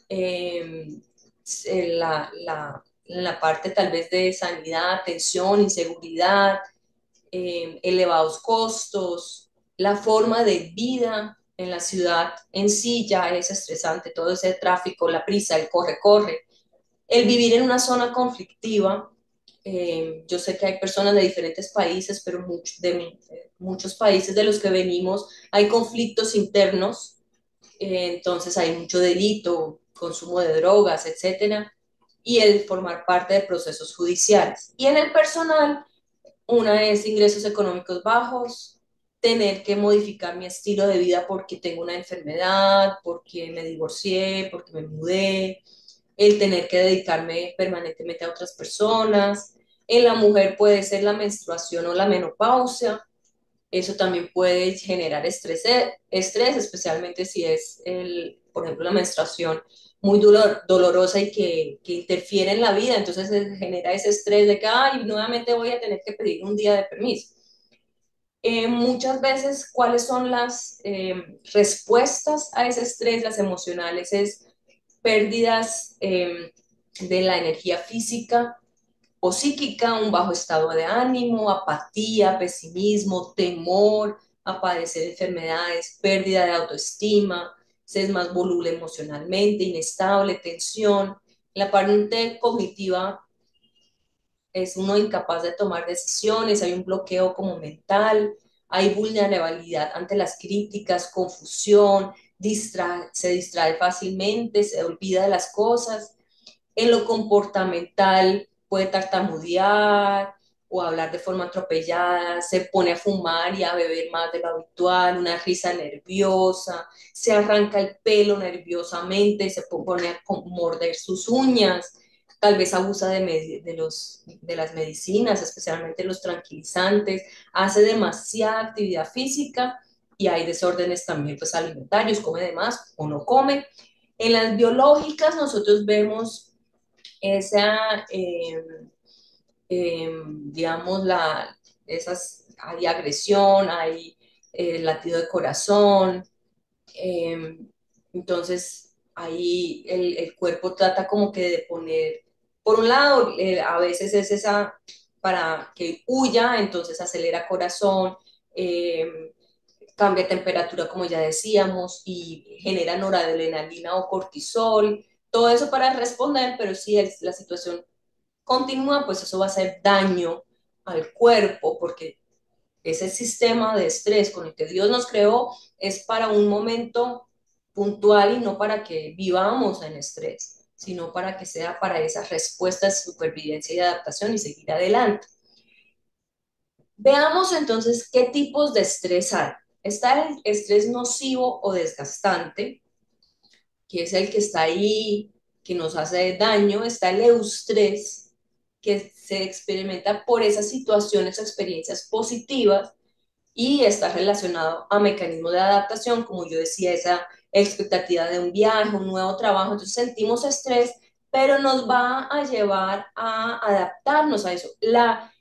eh, en la parte tal vez de sanidad, tensión, inseguridad, elevados costos, la forma de vida en la ciudad en sí ya es estresante, todo ese tráfico, la prisa, el corre-corre, el vivir en una zona conflictiva. Yo sé que hay personas de diferentes países, pero muchos países de los que venimos hay conflictos internos, entonces hay mucho delito, consumo de drogas, etcétera, y el formar parte de procesos judiciales. Y en el personal, una es ingresos económicos bajos, tener que modificar mi estilo de vida porque tengo una enfermedad, porque me divorcié, porque me mudé, el tener que dedicarme permanentemente a otras personas. En la mujer puede ser la menstruación o la menopausia. Eso también puede generar estrés, especialmente si es, por ejemplo, la menstruación muy dolorosa y que interfiere en la vida. Entonces se genera ese estrés de que, ay, nuevamente voy a tener que pedir un día de permiso. Muchas veces, ¿cuáles son las respuestas a ese estrés? Las emocionales es pérdidas de la energía física o psíquica, un bajo estado de ánimo, apatía, pesimismo, temor a padecer enfermedades, pérdida de autoestima, se es más voluble emocionalmente, inestable, tensión. La parte cognitiva es uno incapaz de tomar decisiones, hay un bloqueo como mental, hay vulnerabilidad ante las críticas, confusión, se distrae fácilmente, se olvida de las cosas. En lo comportamental puede tartamudear o hablar de forma atropellada, se pone a fumar y a beber más de lo habitual, una risa nerviosa, se arranca el pelo nerviosamente, se pone a morder sus uñas, tal vez abusa de las medicinas, especialmente los tranquilizantes, hace demasiada actividad física y hay desórdenes también pues alimentarios, come de más o no come. En las biológicas nosotros vemos esa, digamos, hay agresión, hay latido de corazón, eh, entonces ahí el cuerpo trata como que de poner, por un lado, a veces es esa para que huya, entonces acelera corazón, cambia temperatura, como ya decíamos, y genera noradrenalina o cortisol, todo eso para responder, pero si la situación continúa, pues eso va a hacer daño al cuerpo, porque ese sistema de estrés con el que Dios nos creó es para un momento puntual y no para que vivamos en estrés, sino para que sea para esas respuestas de supervivencia y adaptación y seguir adelante. Veamos entonces qué tipos de estrés hay. Está el estrés nocivo o desgastante, que es el que está ahí, que nos hace daño. Está el eustrés, que se experimenta por esas situaciones o experiencias positivas y está relacionado a mecanismos de adaptación, como yo decía, esa expectativa de un viaje, un nuevo trabajo. Entonces sentimos estrés, pero nos va a llevar a adaptarnos a eso.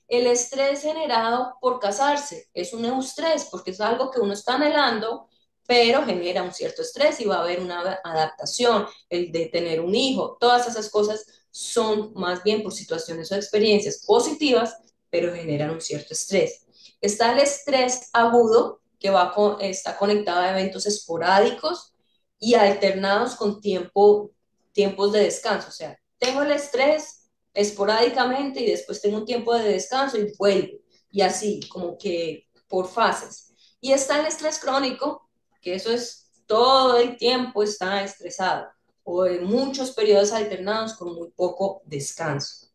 El estrés generado por casarse es un eustrés, porque es algo que uno está anhelando, pero genera un cierto estrés y va a haber una adaptación, el de tener un hijo, todas esas cosas son más bien por situaciones o experiencias positivas, pero generan un cierto estrés. Está el estrés agudo, que está conectado a eventos esporádicos y alternados con tiempos de descanso. O sea, tengo el estrés esporádicamente y después tengo un tiempo de descanso y vuelvo. Y así, como que por fases. Y está el estrés crónico, que eso es todo el tiempo está estresado o en muchos periodos alternados con muy poco descanso.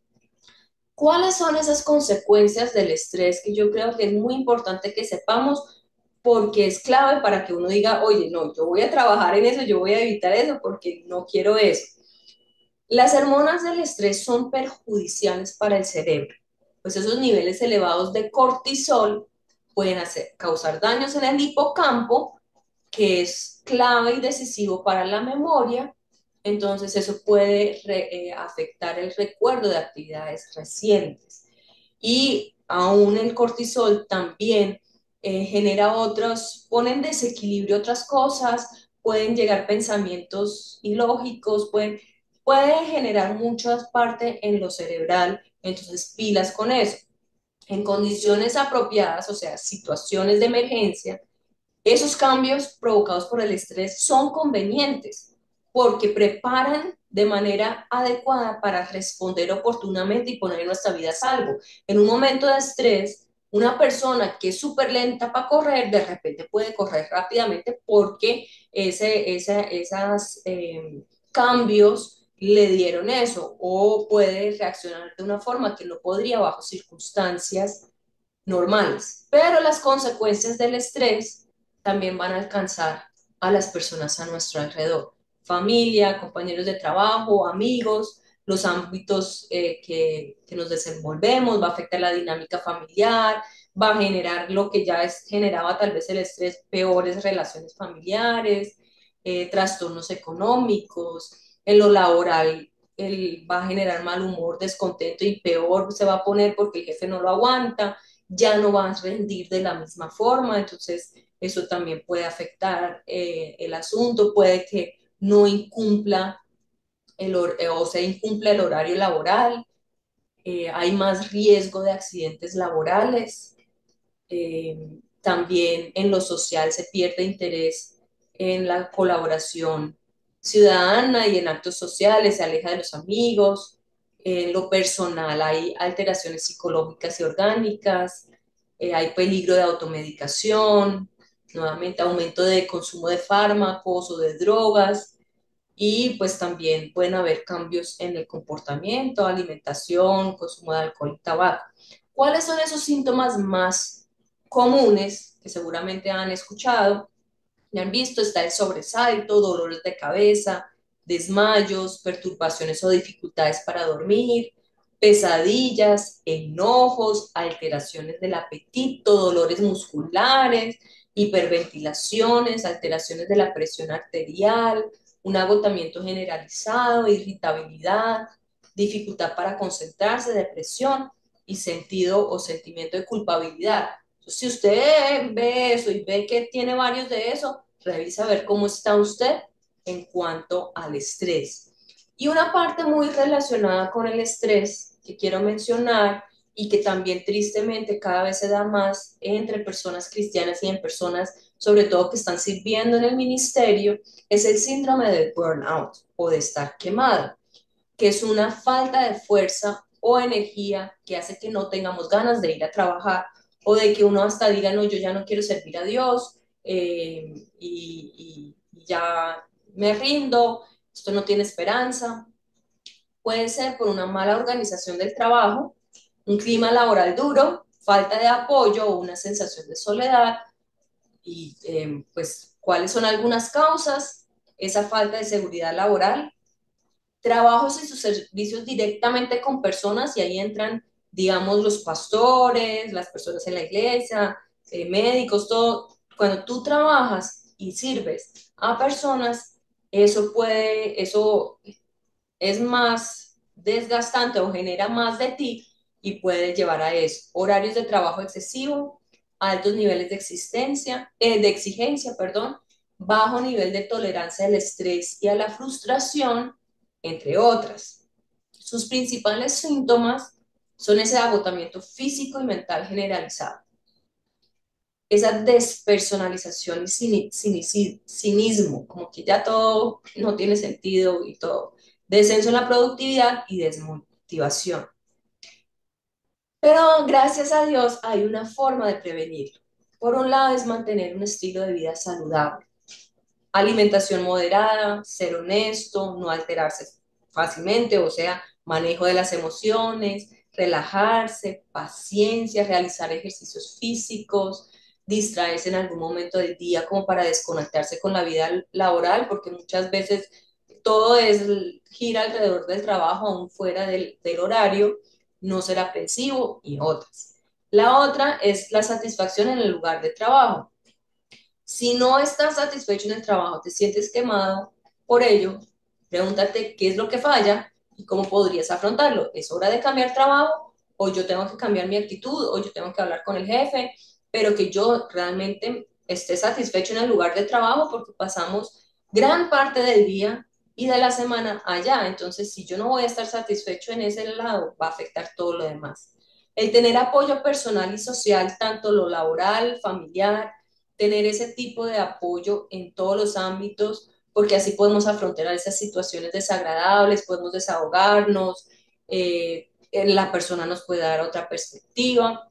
¿Cuáles son esas consecuencias del estrés que yo creo que es muy importante que sepamos porque es clave para que uno diga, oye, no, yo voy a trabajar en eso, yo voy a evitar eso porque no quiero eso? Las hormonas del estrés son perjudiciales para el cerebro, pues esos niveles elevados de cortisol pueden causar daños en el hipocampo, que es clave y decisivo para la memoria. Entonces eso puede afectar el recuerdo de actividades recientes. Y aún el cortisol también genera otros, pone en desequilibrio otras cosas, pueden llegar pensamientos ilógicos, puede generar muchas partes en lo cerebral, entonces pilas con eso. En condiciones apropiadas, o sea, situaciones de emergencia, esos cambios provocados por el estrés son convenientes porque preparan de manera adecuada para responder oportunamente y poner nuestra vida a salvo. En un momento de estrés, una persona que es súper lenta para correr, de repente puede correr rápidamente porque esas cambios le dieron eso, o puede reaccionar de una forma que no podría bajo circunstancias normales, pero las consecuencias del estrés también van a alcanzar a las personas a nuestro alrededor, familia, compañeros de trabajo, amigos, los ámbitos que nos desenvolvemos, va a afectar la dinámica familiar, va a generar lo que ya generaba tal vez el estrés, peores relaciones familiares, trastornos económicos, en lo laboral. Va a generar mal humor, descontento y peor se va a poner porque el jefe no lo aguanta, ya no va a rendir de la misma forma, entonces eso también puede afectar el asunto, puede que no incumpla o se incumpla el horario laboral, hay más riesgo de accidentes laborales, también en lo social se pierde interés en la colaboración ciudadana y en actos sociales, se aleja de los amigos, en lo personal hay alteraciones psicológicas y orgánicas, hay peligro de automedicación, nuevamente aumento de consumo de fármacos o de drogas, y pues también pueden haber cambios en el comportamiento, alimentación, consumo de alcohol y tabaco. ¿Cuáles son esos síntomas más comunes que seguramente han escuchado? Ya han visto, está el sobresalto, dolores de cabeza, desmayos, perturbaciones o dificultades para dormir, pesadillas, enojos, alteraciones del apetito, dolores musculares, hiperventilaciones, alteraciones de la presión arterial, un agotamiento generalizado, irritabilidad, dificultad para concentrarse, depresión y sentido o sentimiento de culpabilidad. Entonces, si usted ve eso y ve que tiene varios de eso, revisa a ver cómo está usted en cuanto al estrés. Y una parte muy relacionada con el estrés que quiero mencionar y que también tristemente cada vez se da más entre personas cristianas y en personas, sobre todo que están sirviendo en el ministerio, es el síndrome de burnout o de estar quemado, que es una falta de fuerza o energía que hace que no tengamos ganas de ir a trabajar o de que uno hasta diga, no, yo ya no quiero servir a Dios y ya me rindo, esto no tiene esperanza. Puede ser por una mala organización del trabajo, un clima laboral duro, falta de apoyo o una sensación de soledad. Y pues, ¿cuáles son algunas causas? Esa falta de seguridad laboral, trabajos y sus servicios directamente con personas, y ahí entran, digamos, los pastores, las personas en la iglesia, médicos, todo. Cuando tú trabajas y sirves a personas, eso es más desgastante o genera más de ti y puede llevar a eso. Horarios de trabajo excesivo, altos niveles de exigencia, perdón, bajo nivel de tolerancia al estrés y a la frustración, entre otras. Sus principales síntomas son ese agotamiento físico y mental generalizado, esa despersonalización y cinismo, como que ya todo no tiene sentido y todo, descenso en la productividad y desmotivación. Pero gracias a Dios hay una forma de prevenirlo. Por un lado es mantener un estilo de vida saludable, alimentación moderada, ser honesto, no alterarse fácilmente, o sea, manejo de las emociones, relajarse, paciencia, realizar ejercicios físicos, distraerse en algún momento del día como para desconectarse con la vida laboral, porque muchas veces todo gira alrededor del trabajo, aún fuera del horario, no ser aprensivo y otras. La otra es la satisfacción en el lugar de trabajo. Si no estás satisfecho en el trabajo, te sientes quemado por ello, pregúntate qué es lo que falla y cómo podrías afrontarlo. ¿Es hora de cambiar trabajo? ¿O yo tengo que cambiar mi actitud? ¿O yo tengo que hablar con el jefe? Pero que yo realmente esté satisfecho en el lugar de trabajo porque pasamos gran parte del día y de la semana allá. Entonces, si yo no voy a estar satisfecho en ese lado, va a afectar todo lo demás. El tener apoyo personal y social, tanto lo laboral, familiar, tener ese tipo de apoyo en todos los ámbitos, porque así podemos afrontar esas situaciones desagradables, podemos desahogarnos, la persona nos puede dar otra perspectiva.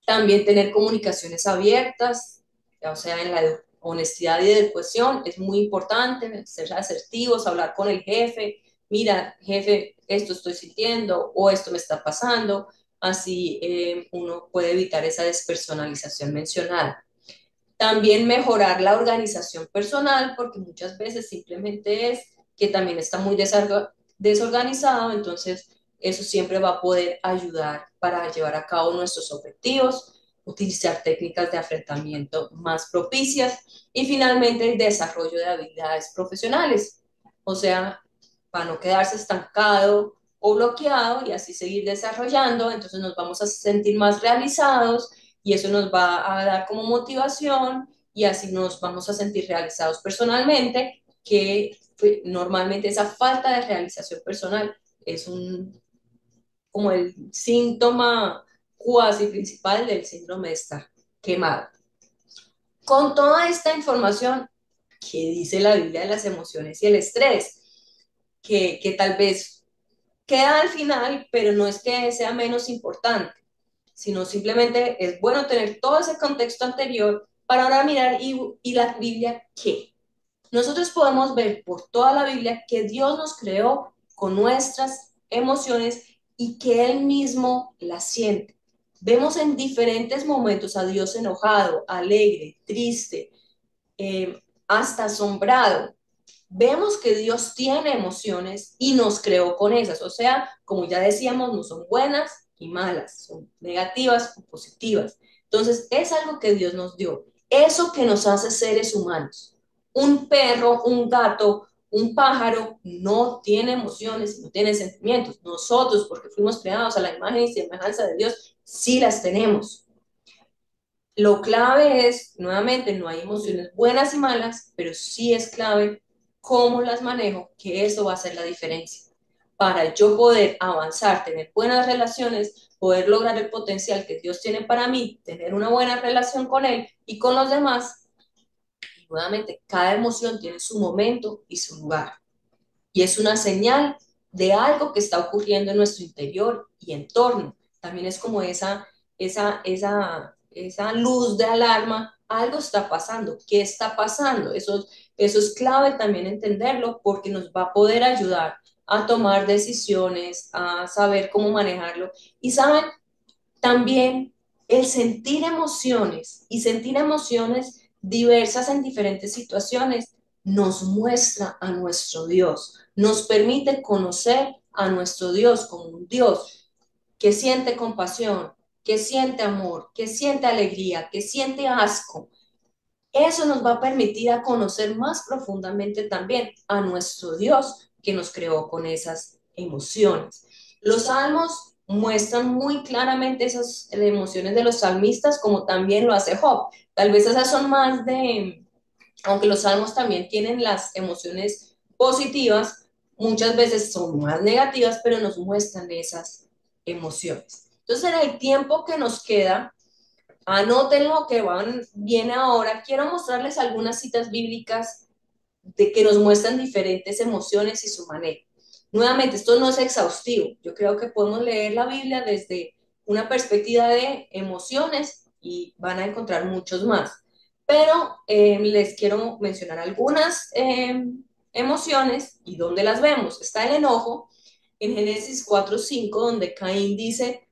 También tener comunicaciones abiertas, o sea, en la honestidad y educación es muy importante, ser asertivos, hablar con el jefe, mira, jefe, esto estoy sintiendo o esto me está pasando, así uno puede evitar esa despersonalización mencionada. También mejorar la organización personal, porque muchas veces simplemente es que también está muy desorganizado, entonces eso siempre va a poder ayudar para llevar a cabo nuestros objetivos, utilizar técnicas de enfrentamiento más propicias y finalmente el desarrollo de habilidades profesionales, o sea, para no quedarse estancado o bloqueado y así seguir desarrollando, entonces nos vamos a sentir más realizados y eso nos va a dar como motivación y así nos vamos a sentir realizados personalmente, que normalmente esa falta de realización personal es como el síntoma cuasi principal del síndrome de estar quemado. Con toda esta información que dice la Biblia de las emociones y el estrés, que tal vez queda al final, pero no es que sea menos importante, sino simplemente es bueno tener todo ese contexto anterior para ahora mirar y la Biblia qué. Nosotros podemos ver por toda la Biblia que Dios nos creó con nuestras emociones y que Él mismo las siente. Vemos en diferentes momentos a Dios enojado, alegre, triste, hasta asombrado. Vemos que Dios tiene emociones y nos creó con esas. O sea, como ya decíamos, no son buenas y malas, son negativas o positivas. Entonces, es algo que Dios nos dio. Eso que nos hace seres humanos. Un perro, un gato, un pájaro no tiene emociones, no tiene sentimientos. Nosotros, porque fuimos creados a la imagen y semejanza de Dios, sí las tenemos. Lo clave es, nuevamente, no hay emociones buenas y malas, pero sí es clave cómo las manejo, que eso va a hacer la diferencia. Para yo poder avanzar, tener buenas relaciones, poder lograr el potencial que Dios tiene para mí, tener una buena relación con Él y con los demás, y nuevamente, cada emoción tiene su momento y su lugar. Y es una señal de algo que está ocurriendo en nuestro interior y entorno. También es como esa luz de alarma, algo está pasando, ¿qué está pasando? Eso es clave también entenderlo porque nos va a poder ayudar a tomar decisiones, a saber cómo manejarlo. Y saben, también el sentir emociones y sentir emociones diversas en diferentes situaciones nos muestra a nuestro Dios, nos permite conocer a nuestro Dios como un Dios que siente compasión, que siente amor, que siente alegría, que siente asco. Eso nos va a permitir a conocer más profundamente también a nuestro Dios que nos creó con esas emociones. Los salmos muestran muy claramente esas emociones de los salmistas como también lo hace Job. Tal vez esas son más de, aunque los salmos también tienen las emociones positivas, muchas veces son más negativas, pero nos muestran esas emociones. Entonces, en el tiempo que nos queda, anoten lo que viene ahora. Quiero mostrarles algunas citas bíblicas de que nos muestran diferentes emociones y su manejo. Nuevamente, esto no es exhaustivo. Yo creo que podemos leer la Biblia desde una perspectiva de emociones y van a encontrar muchos más. Pero les quiero mencionar algunas emociones y dónde las vemos. Está el enojo en Génesis 4:5, donde Caín dice,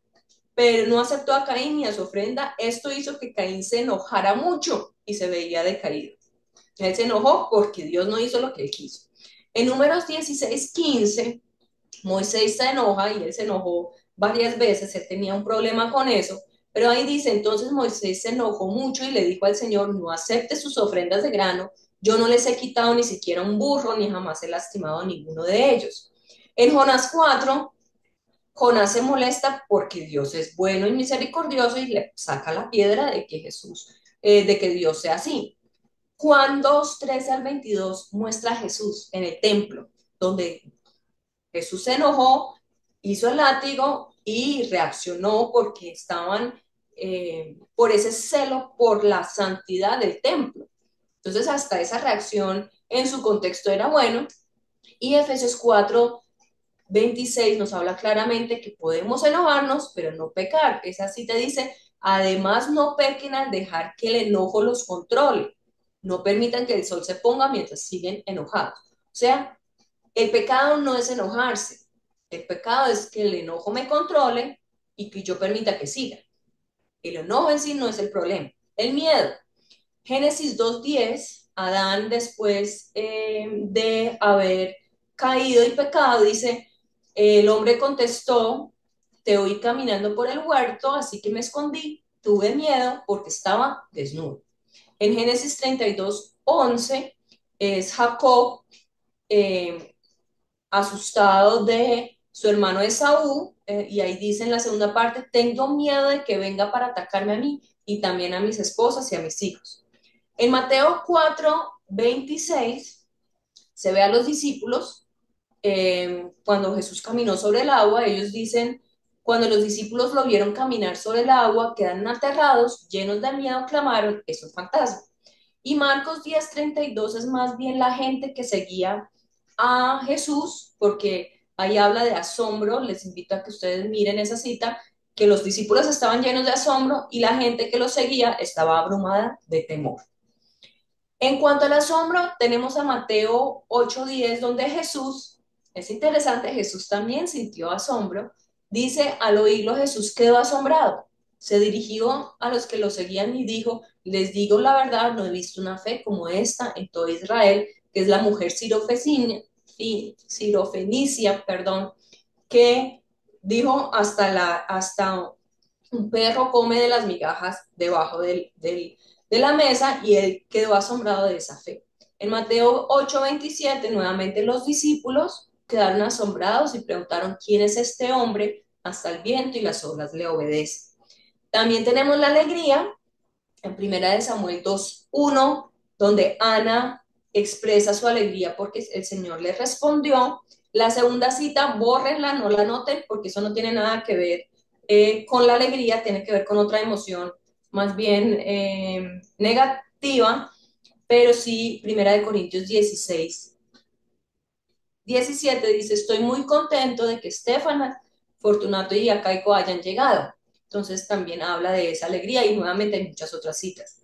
pero no aceptó a Caín ni a su ofrenda. Esto hizo que Caín se enojara mucho y se veía decaído. Él se enojó porque Dios no hizo lo que él quiso. En Números 16:15, Moisés se enoja y él se enojó varias veces, él tenía un problema con eso, pero ahí dice, entonces Moisés se enojó mucho y le dijo al Señor, no acepte sus ofrendas de grano, yo no les he quitado ni siquiera un burro, ni jamás he lastimado a ninguno de ellos. En Jonás 4, Jonás se molesta porque Dios es bueno y misericordioso y le saca la piedra de que de que Dios sea así. Juan 2, 13 al 22 muestra a Jesús en el templo, donde Jesús se enojó, hizo el látigo y reaccionó porque estaban por ese celo por la santidad del templo. Entonces, hasta esa reacción en su contexto era bueno. Y Efesios 4:26 nos habla claramente que podemos enojarnos, pero no pecar. Esa cita dice, además no pequen al dejar que el enojo los controle. No permitan que el sol se ponga mientras siguen enojados. O sea, el pecado no es enojarse. El pecado es que el enojo me controle y que yo permita que siga. El enojo en sí no es el problema. El miedo. Génesis 2:10, Adán después de haber caído y pecado, dice, el hombre contestó, te oí caminando por el huerto, así que me escondí, tuve miedo porque estaba desnudo. En Génesis 32:11 es Jacob eh, asustado de su hermano Esaú, y ahí dice en la segunda parte, tengo miedo de que venga para atacarme a mí y también a mis esposas y a mis hijos. En Mateo 4:26 se ve a los discípulos cuando Jesús caminó sobre el agua, ellos dicen, cuando los discípulos lo vieron caminar sobre el agua, quedaron aterrados, llenos de miedo, clamaron, es un fantasma. Y Marcos 10:32 es más bien la gente que seguía a Jesús, porque ahí habla de asombro, les invito a que ustedes miren esa cita, que los discípulos estaban llenos de asombro y la gente que los seguía estaba abrumada de temor. En cuanto al asombro, tenemos a Mateo 8:10, donde Jesús, es interesante, Jesús también sintió asombro. Dice, al oírlo Jesús quedó asombrado. Se dirigió a los que lo seguían y dijo, les digo la verdad, no he visto una fe como esta en todo Israel, que es la mujer sirofenicia, perdón, que dijo hasta un perro come de las migajas debajo de la mesa y él quedó asombrado de esa fe. En Mateo 8:27, nuevamente los discípulos quedaron asombrados y preguntaron, ¿quién es este hombre? Hasta el viento y las olas le obedecen. También tenemos la alegría en Primera de Samuel 2:1, donde Ana expresa su alegría porque el Señor le respondió. La segunda cita, bórrenla, no la noten, porque eso no tiene nada que ver con la alegría, tiene que ver con otra emoción más bien negativa, pero sí, Primera de Corintios 16:17 dice, estoy muy contento de que Estefana, Fortunato y Acaico hayan llegado. Entonces también habla de esa alegría y nuevamente hay muchas otras citas.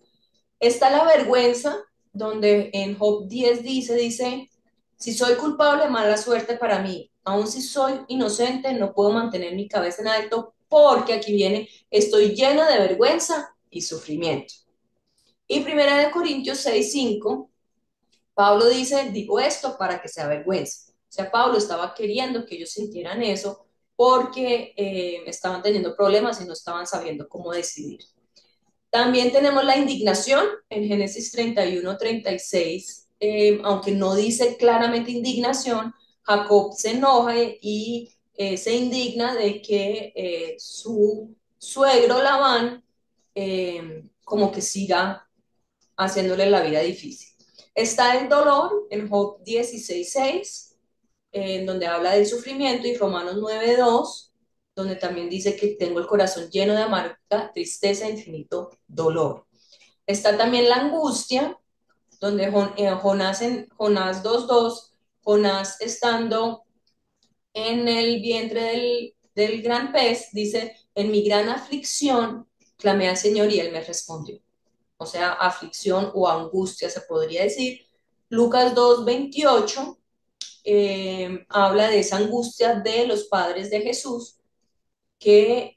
Está la vergüenza, donde en Job 10 dice, si soy culpable, mala suerte para mí. Aun si soy inocente, no puedo mantener mi cabeza en alto porque aquí viene, estoy llena de vergüenza y sufrimiento. Y Primera de Corintios 6:5, Pablo dice, digo esto para que se avergüence. O sea, Pablo estaba queriendo que ellos sintieran eso porque estaban teniendo problemas y no estaban sabiendo cómo decidir. También tenemos la indignación en Génesis 31:36, aunque no dice claramente indignación, Jacob se enoja y se indigna de que su suegro Labán como que siga haciéndole la vida difícil. Está el dolor en Job 16:6, en donde habla del sufrimiento, y Romanos 9:2, donde también dice que tengo el corazón lleno de amarga tristeza e infinito dolor. Está también la angustia, donde Jonás 2:2, Jonás estando en el vientre del gran pez, dice, en mi gran aflicción clamé al Señor y él me respondió. O sea, aflicción o angustia se podría decir. Lucas 2:28 habla de esa angustia de los padres de Jesús que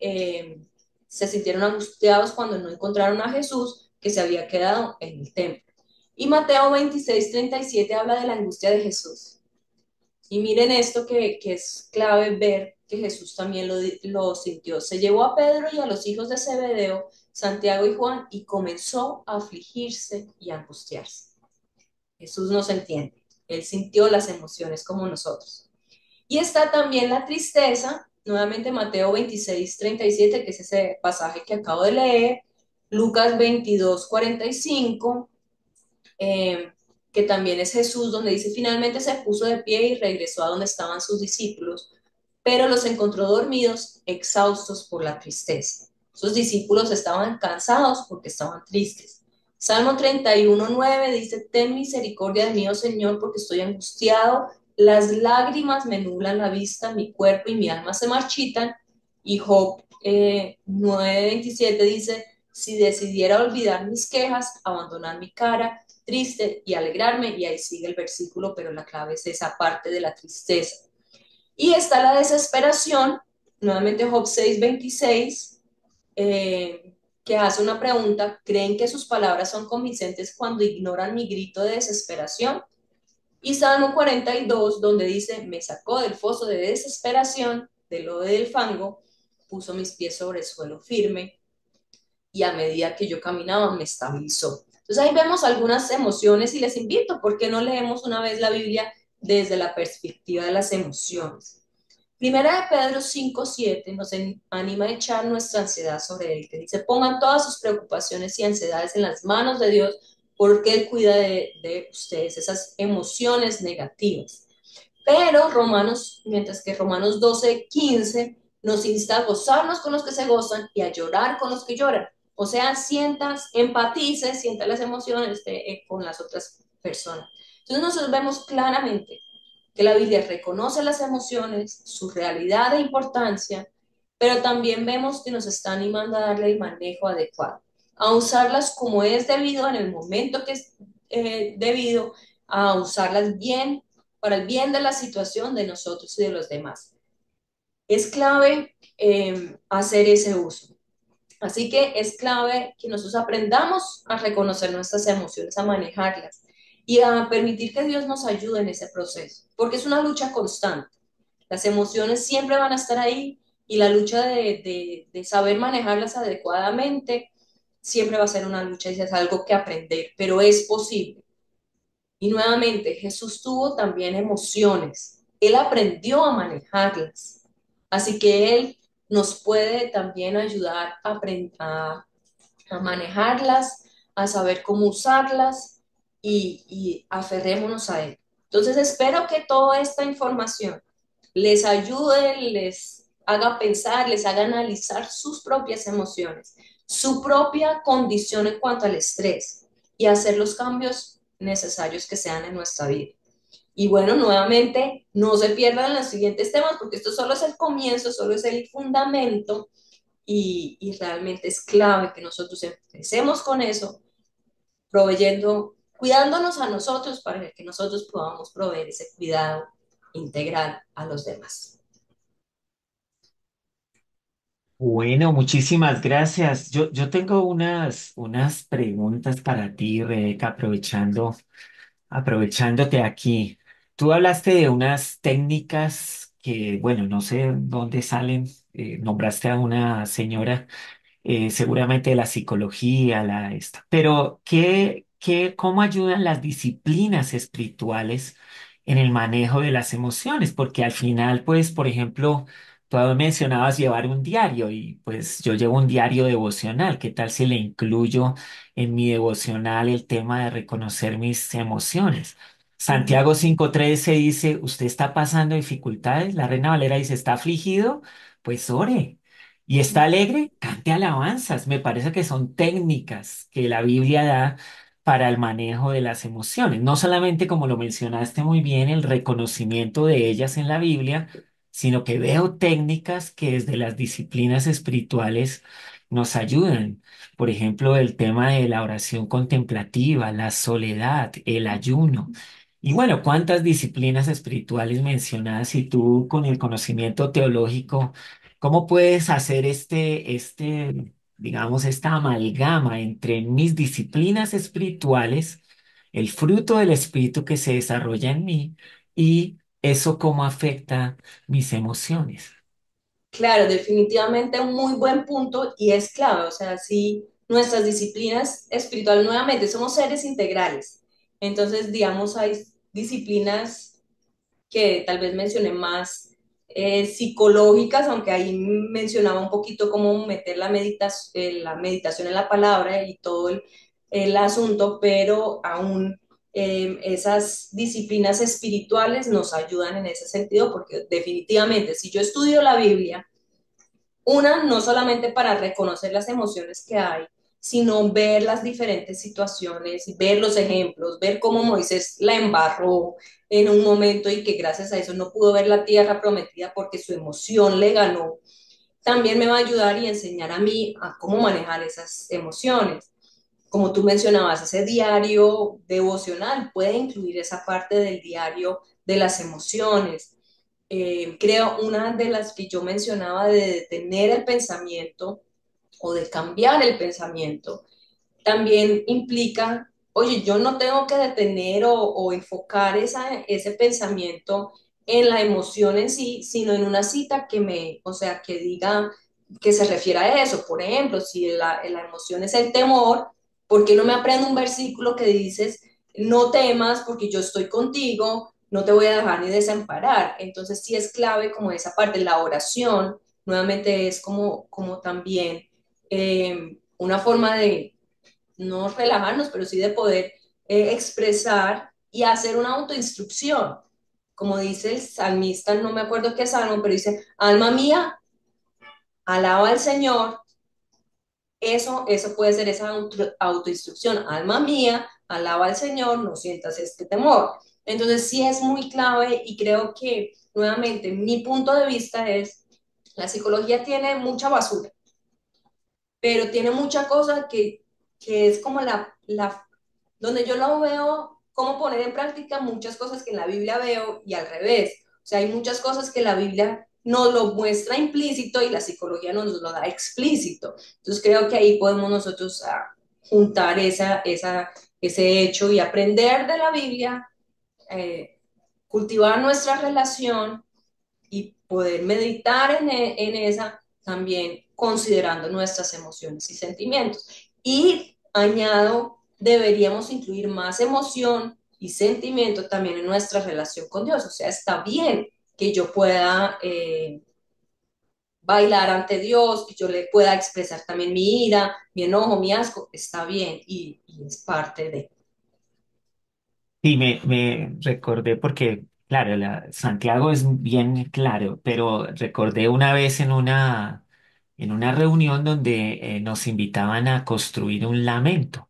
se sintieron angustiados cuando no encontraron a Jesús que se había quedado en el templo. Y Mateo 26:37 habla de la angustia de Jesús. Y miren esto que es clave ver que Jesús también lo sintió. Se llevó a Pedro y a los hijos de Zebedeo, Santiago y Juan, y comenzó a afligirse y a angustiarse. Jesús nos entiende. Él sintió las emociones como nosotros. Y está también la tristeza, nuevamente Mateo 26:37, que es ese pasaje que acabo de leer, Lucas 22:45, eh, que también es Jesús, donde dice, finalmente se puso de pie y regresó a donde estaban sus discípulos, pero los encontró dormidos, exhaustos por la tristeza. Sus discípulos estaban cansados porque estaban tristes. Salmo 31:9 dice, ten misericordia de mí, oh Señor, porque estoy angustiado, las lágrimas me nublan la vista, mi cuerpo y mi alma se marchitan. Y Job 9:27 dice, si decidiera olvidar mis quejas, abandonar mi cara, triste y alegrarme, y ahí sigue el versículo, pero la clave es esa parte de la tristeza. Y está la desesperación, nuevamente Job 6:26, que hace una pregunta, ¿creen que sus palabras son convincentes cuando ignoran mi grito de desesperación? Y Salmo 42, donde dice, me sacó del foso de desesperación, del lodo del fango, puso mis pies sobre el suelo firme, y a medida que yo caminaba me estabilizó. Entonces ahí vemos algunas emociones y les invito, ¿por qué no leemos una vez la Biblia desde la perspectiva de las emociones? Primera de Pedro 5:7 nos anima a echar nuestra ansiedad sobre él, que dice, pongan todas sus preocupaciones y ansiedades en las manos de Dios, porque Él cuida de ustedes, esas emociones negativas. Pero mientras que Romanos 12:15 nos insta a gozarnos con los que se gozan y a llorar con los que lloran. O sea, sientas, empatices, sientas las emociones con las otras personas. Entonces nosotros vemos claramente que la Biblia reconoce las emociones, su realidad e importancia, pero también vemos que nos está animando a darle el manejo adecuado, a usarlas como es debido en el momento que es debido, a usarlas bien para el bien de la situación de nosotros y de los demás. Es clave hacer ese uso. Así que es clave que nosotros aprendamos a reconocer nuestras emociones, a manejarlas y a permitir que Dios nos ayude en ese proceso, porque es una lucha constante. Las emociones siempre van a estar ahí y la lucha de saber manejarlas adecuadamente siempre va a ser una lucha y es algo que aprender, pero es posible. Y nuevamente, Jesús tuvo también emociones. Él aprendió a manejarlas. Así que Él nos puede también ayudar a manejarlas, a saber cómo usarlas y aferrémonos a Él. Entonces, espero que toda esta información les ayude, les haga pensar, les haga analizar sus propias emociones, su propia condición en cuanto al estrés y hacer los cambios necesarios que sean en nuestra vida. Y bueno, nuevamente, no se pierdan los siguientes temas porque esto solo es el comienzo, solo es el fundamento y realmente es clave que nosotros empecemos con eso, proveyendo, cuidándonos a nosotros para que nosotros podamos proveer ese cuidado integral a los demás. Bueno, muchísimas gracias. Yo tengo unas preguntas para ti, Rebeca, aprovechándote aquí. Tú hablaste de unas técnicas que, bueno, no sé dónde salen. Nombraste a una señora seguramente la psicología, pero cómo ayudan las disciplinas espirituales en el manejo de las emociones? Porque al final, pues, por ejemplo, tú mencionabas llevar un diario y pues yo llevo un diario devocional. ¿Qué tal si le incluyo en mi devocional el tema de reconocer mis emociones? Ujú. Santiago 5:13 dice, ¿usted está pasando dificultades? La Reina Valera dice, ¿está afligido? Pues ore. Y está alegre, cante alabanzas. Me parece que son técnicas que la Biblia da para el manejo de las emociones. No solamente, como lo mencionaste muy bien, el reconocimiento de ellas en la Biblia, sino que veo técnicas que desde las disciplinas espirituales nos ayudan. Por ejemplo, el tema de la oración contemplativa, la soledad, el ayuno. Y bueno, ¿cuántas disciplinas espirituales mencionadas y tú con el conocimiento teológico? ¿Cómo puedes hacer digamos, esta amalgama entre mis disciplinas espirituales, el fruto del espíritu que se desarrolla en mí y ¿eso cómo afecta mis emociones? Claro, definitivamente un muy buen punto y es clave. O sea, si nuestras disciplinas espirituales, nuevamente, somos seres integrales. Entonces, digamos, hay disciplinas que tal vez mencioné más psicológicas, aunque ahí mencionaba un poquito cómo meter la meditación en la palabra y todo el asunto, pero aún esas disciplinas espirituales nos ayudan en ese sentido, porque definitivamente si yo estudio la Biblia, una, no solamente para reconocer las emociones que hay, sino ver las diferentes situaciones, ver los ejemplos, ver cómo Moisés la embarró en un momento y que gracias a eso no pudo ver la tierra prometida porque su emoción le ganó. También me va a ayudar y enseñar a mí a cómo manejar esas emociones. Como tú mencionabas, ese diario devocional puede incluir esa parte del diario de las emociones. Creo una de las que yo mencionaba de detener el pensamiento o de cambiar el pensamiento, también implica, oye, yo no tengo que detener o enfocar ese pensamiento en la emoción en sí, sino en una cita o sea, que diga, que se refiera a eso. Por ejemplo, si la emoción es el temor, ¿por qué no me aprendo un versículo que dices, no temas porque yo estoy contigo, no te voy a dejar ni desamparar? Entonces sí es clave como esa parte, la oración, nuevamente es como también una forma de no relajarnos, pero sí de poder expresar y hacer una autoinstrucción. Como dice el salmista, no me acuerdo qué salmo, pero dice, alma mía, alaba al Señor. Eso puede ser esa autoinstrucción. Alma mía, alaba al Señor, no sientas este temor. Entonces sí es muy clave y creo que nuevamente mi punto de vista es, la psicología tiene mucha basura, pero tiene mucha cosa que es como donde yo lo veo, cómo poner en práctica muchas cosas que en la Biblia veo y al revés. O sea, hay muchas cosas que la Biblia nos lo muestra implícito y la psicología nos lo da explícito. Entonces creo que ahí podemos nosotros juntar ese hecho y aprender de la Biblia, eh, cultivar nuestra relación y poder meditar en esa también considerando nuestras emociones y sentimientos. Y añado, deberíamos incluir más emoción y sentimiento también en nuestra relación con Dios. O sea, está bien que yo pueda bailar ante Dios, que yo le pueda expresar también mi ira, mi enojo, mi asco, está bien y es parte de... Y me recordé porque, claro, Santiago es bien claro, pero recordé una vez en una reunión donde nos invitaban a construir un lamento.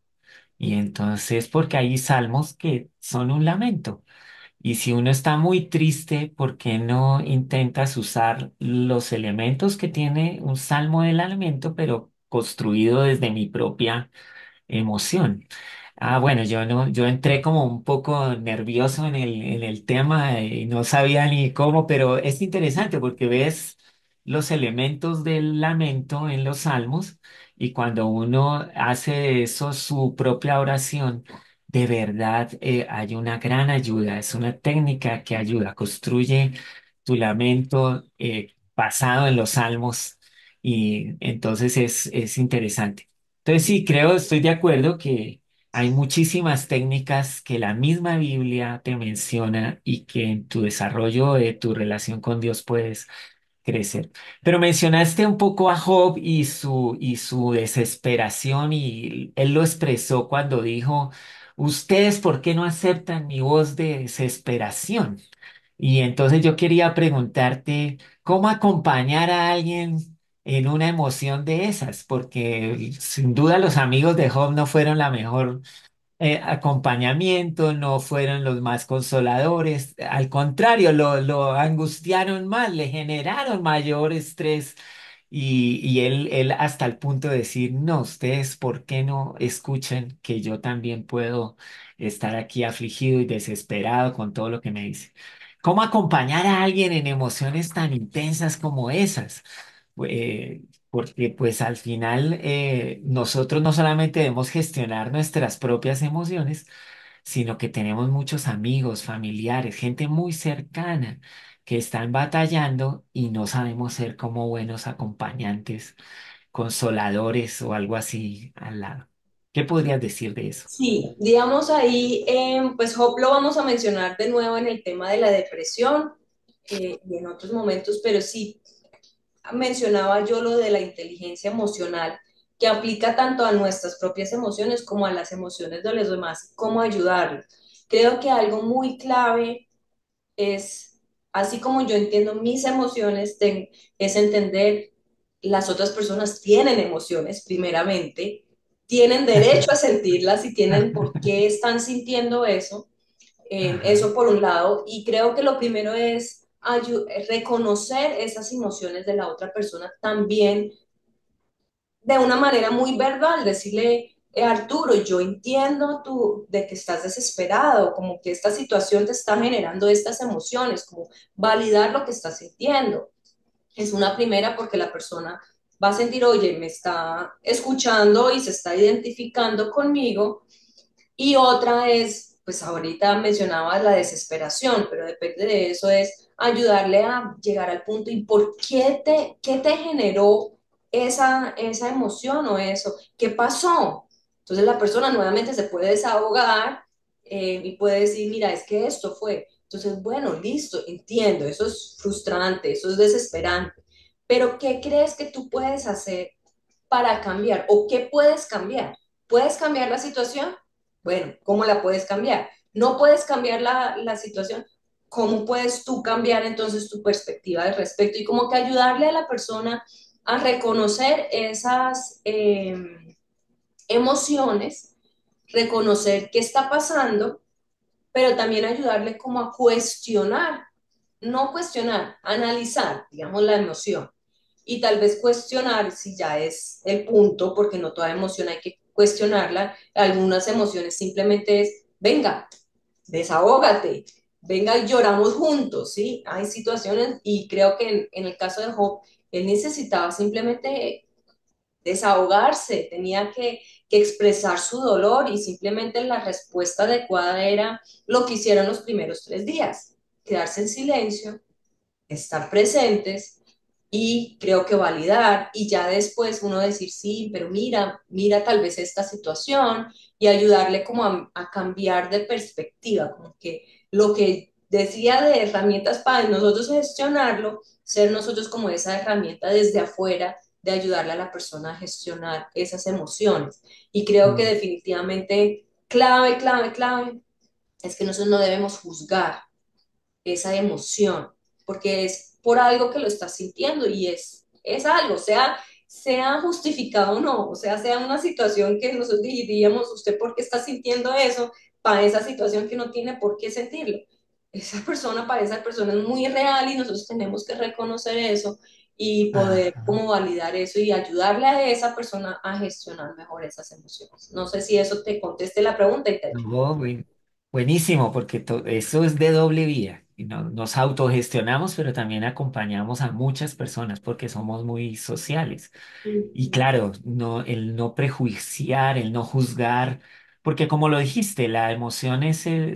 Y entonces, porque hay salmos que son un lamento. Y si uno está muy triste, ¿por qué no intentas usar los elementos que tiene un salmo de lamento, pero construido desde mi propia emoción? Ah, bueno, yo no, yo entré como un poco nervioso en el tema y no sabía ni cómo, pero es interesante porque ves los elementos del lamento en los salmos y cuando uno hace de eso su propia oración, de verdad hay una gran ayuda, es una técnica que ayuda, construye tu lamento basado en los salmos y entonces es interesante. Entonces sí, creo, estoy de acuerdo que hay muchísimas técnicas que la misma Biblia te menciona y que en tu desarrollo de tu relación con Dios puedes crecer. Pero mencionaste un poco a Job y su desesperación y él lo expresó cuando dijo, ¿ustedes por qué no aceptan mi voz de desesperación? Y entonces yo quería preguntarte, ¿cómo acompañar a alguien en una emoción de esas? Porque sin duda los amigos de Job no fueron la mejor acompañamiento, no fueron los más consoladores, al contrario, lo angustiaron más, le generaron mayor estrés y él hasta el punto de decir, no, ustedes, ¿por qué no escuchan que yo también puedo estar aquí afligido y desesperado con todo lo que me dice? ¿Cómo acompañar a alguien en emociones tan intensas como esas? Eh, Porque pues al final nosotros no solamente debemos gestionar nuestras propias emociones, sino que tenemos muchos amigos, familiares, gente muy cercana que están batallando y no sabemos ser como buenos acompañantes, consoladores o algo así al lado. ¿Qué podrías decir de eso? Sí, digamos ahí, pues Job lo vamos a mencionar de nuevo en el tema de la depresión y en otros momentos, pero sí mencionaba yo lo de la inteligencia emocional, que aplica tanto a nuestras propias emociones como a las emociones de los demás, cómo ayudarlos. Creo que algo muy clave es, así como yo entiendo mis emociones, es entender las otras personas tienen emociones, primeramente, tienen derecho a sentirlas y tienen por qué están sintiendo eso. Ajá. Eso por un lado, y creo que lo primero es reconocer esas emociones de la otra persona también de una manera muy verbal, decirle, Arturo, yo entiendo tú de que estás desesperado, como que esta situación te está generando estas emociones, como validar lo que estás sintiendo. Es una primera porque la persona va a sentir, oye, me está escuchando y se está identificando conmigo. Y otra es, pues ahorita mencionaba la desesperación, pero depende de eso, es ayudarle a llegar al punto y por qué te generó esa emoción o eso, qué pasó. Entonces la persona nuevamente se puede desahogar y puede decir, mira, es que esto fue. Entonces, bueno, listo, entiendo, eso es frustrante, eso es desesperante, pero ¿qué crees que tú puedes hacer para cambiar o qué puedes cambiar? ¿Puedes cambiar la situación? Bueno, ¿cómo la puedes cambiar? No puedes cambiar la situación. ¿Cómo puedes tú cambiar entonces tu perspectiva al respecto? Y como que ayudarle a la persona a reconocer esas emociones, reconocer qué está pasando, pero también ayudarle como a cuestionar, no cuestionar, analizar, digamos, la emoción y tal vez cuestionar si ya es el punto, porque no toda emoción hay que cuestionarla, algunas emociones simplemente es, venga, desahógate, venga y lloramos juntos, ¿sí? Hay situaciones y creo que en el caso de Job, él necesitaba simplemente desahogarse, tenía que expresar su dolor y simplemente la respuesta adecuada era lo que hicieron los primeros 3 días, quedarse en silencio, estar presentes y creo que validar y ya después uno decir, sí, pero mira tal vez esta situación y ayudarle como a cambiar de perspectiva, como que lo que decía de herramientas para nosotros gestionarlo, ser nosotros como esa herramienta desde afuera de ayudarle a la persona a gestionar esas emociones. Y creo que Mm. definitivamente clave es que nosotros no debemos juzgar esa emoción, porque es por algo que lo estás sintiendo y es algo, sea justificado o no, o sea una situación que nosotros diríamos, ¿usted por qué está sintiendo eso? Para esa situación que no tiene por qué sentirlo. Esa persona, para esa persona es muy real y nosotros tenemos que reconocer eso y poder Ajá. como validar eso y ayudarle a esa persona a gestionar mejor esas emociones. No sé si eso te conteste la pregunta y te ayude. No, buenísimo, porque eso es de doble vía. Y nos autogestionamos, pero también acompañamos a muchas personas porque somos muy sociales. Y Ujú. claro, el no prejuiciar, el no juzgar, porque como lo dijiste, la emoción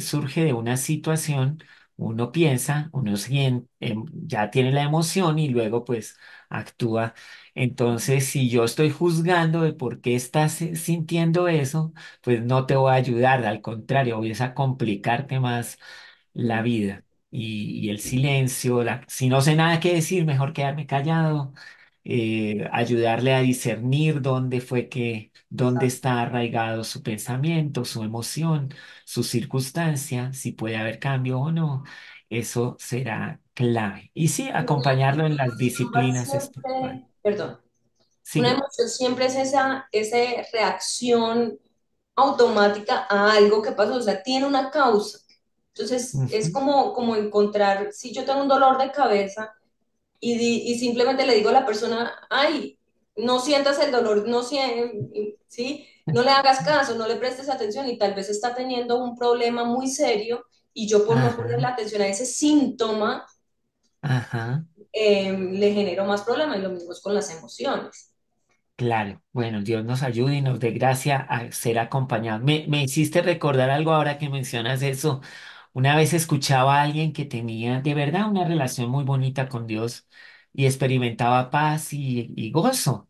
surge de una situación, uno piensa, ya tiene la emoción y luego pues actúa. Entonces, si yo estoy juzgando de por qué estás sintiendo eso, pues no te voy a ayudar, al contrario, voy a complicarte más la vida. Y el silencio, si no sé nada que decir, mejor quedarme callado, ayudarle a discernir dónde está arraigado su pensamiento, su emoción, su circunstancia, si puede haber cambio o no. Eso será clave. Y sí, acompañarlo en las Emoción va disciplinas espirituales. siempre, perdón, una Sigue. emoción siempre es esa reacción automática a algo que pasó, o sea, tiene una causa. Entonces, es Ujú. como encontrar, si yo tengo un dolor de cabeza y simplemente le digo a la persona, ay, no sientas el dolor, ¿sí? No le hagas caso, no le prestes atención y tal vez está teniendo un problema muy serio y yo por no ponerle Ajá, atención a ese síntoma, ajá. le genero más problemas y lo mismo es con las emociones. Claro, bueno, Dios nos ayude y nos dé gracia a ser acompañados. Me hiciste recordar algo ahora que mencionas eso. Una vez escuchaba a alguien que tenía de verdad una relación muy bonita con Dios y experimentaba paz y gozo,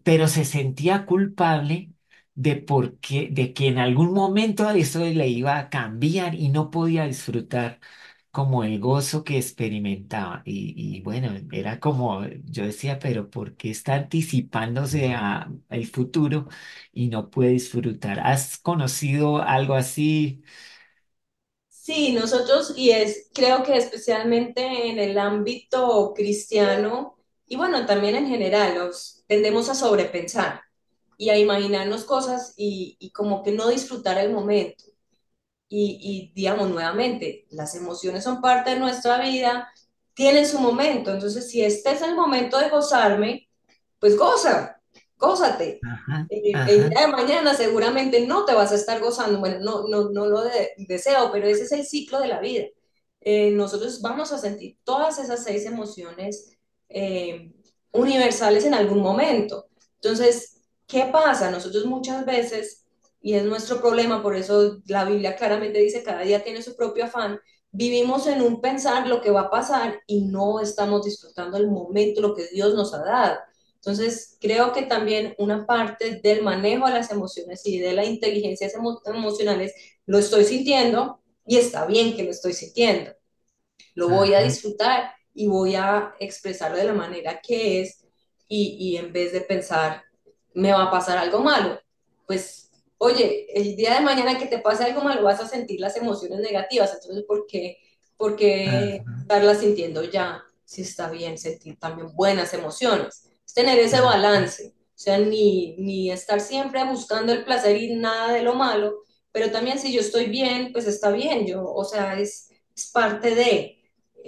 pero se sentía culpable de que en algún momento eso le iba a cambiar y no podía disfrutar como el gozo que experimentaba. Y bueno, era como, yo decía, pero ¿por qué está anticipándose a el futuro y no puede disfrutar? ¿Has conocido algo así? Sí, nosotros, y es, creo que especialmente en el ámbito cristiano, y bueno, también en general, nos tendemos a sobrepensar y a imaginarnos cosas y como que no disfrutar el momento. Digamos nuevamente, las emociones son parte de nuestra vida, tienen su momento, entonces si este es el momento de gozarme, pues goza, gózate. Ajá, El ajá, día de mañana seguramente no te vas a estar gozando, bueno, no lo deseo, pero ese es el ciclo de la vida. Nosotros vamos a sentir todas esas seis emociones eh, universales en algún momento. Entonces, ¿qué pasa? Nosotros muchas veces, y es nuestro problema, por eso la Biblia claramente dice, cada día tiene su propio afán, vivimos en un pensar lo que va a pasar y no estamos disfrutando el momento, lo que Dios nos ha dado. Entonces, creo que también una parte del manejo de las emociones y de la inteligencia emocionales lo estoy sintiendo y está bien que lo estoy sintiendo. Lo voy a ajá, disfrutar y voy a expresarlo de la manera que es y en vez de pensar, me va a pasar algo malo, pues, oye, el día de mañana que te pase algo malo vas a sentir las emociones negativas, entonces, por qué ajá, estarlas sintiendo ya? Si está bien sentir también buenas emociones, es tener ese ajá. balance, o sea, ni estar siempre buscando el placer y nada de lo malo, pero también si yo estoy bien, pues está bien, yo, o sea, es parte de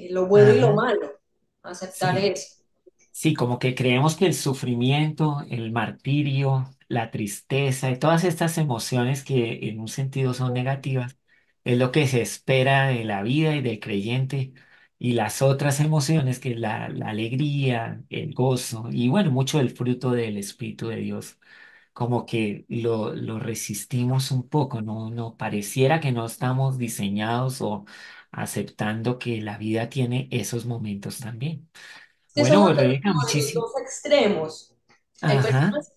lo bueno y lo Ajá. malo, aceptar Sí. eso. Sí, como que creemos que el sufrimiento, el martirio, la tristeza y todas estas emociones que en un sentido son negativas, es lo que se espera de la vida y del creyente. Y las otras emociones, que es la alegría, el gozo y bueno, mucho del fruto del Espíritu de Dios, como que lo resistimos un poco, ¿no? No pareciera que no estamos diseñados o aceptando que la vida tiene esos momentos también. Que somos Bueno, Rebeca, como de los muchísimo. dos extremos. Hay Ajá, personas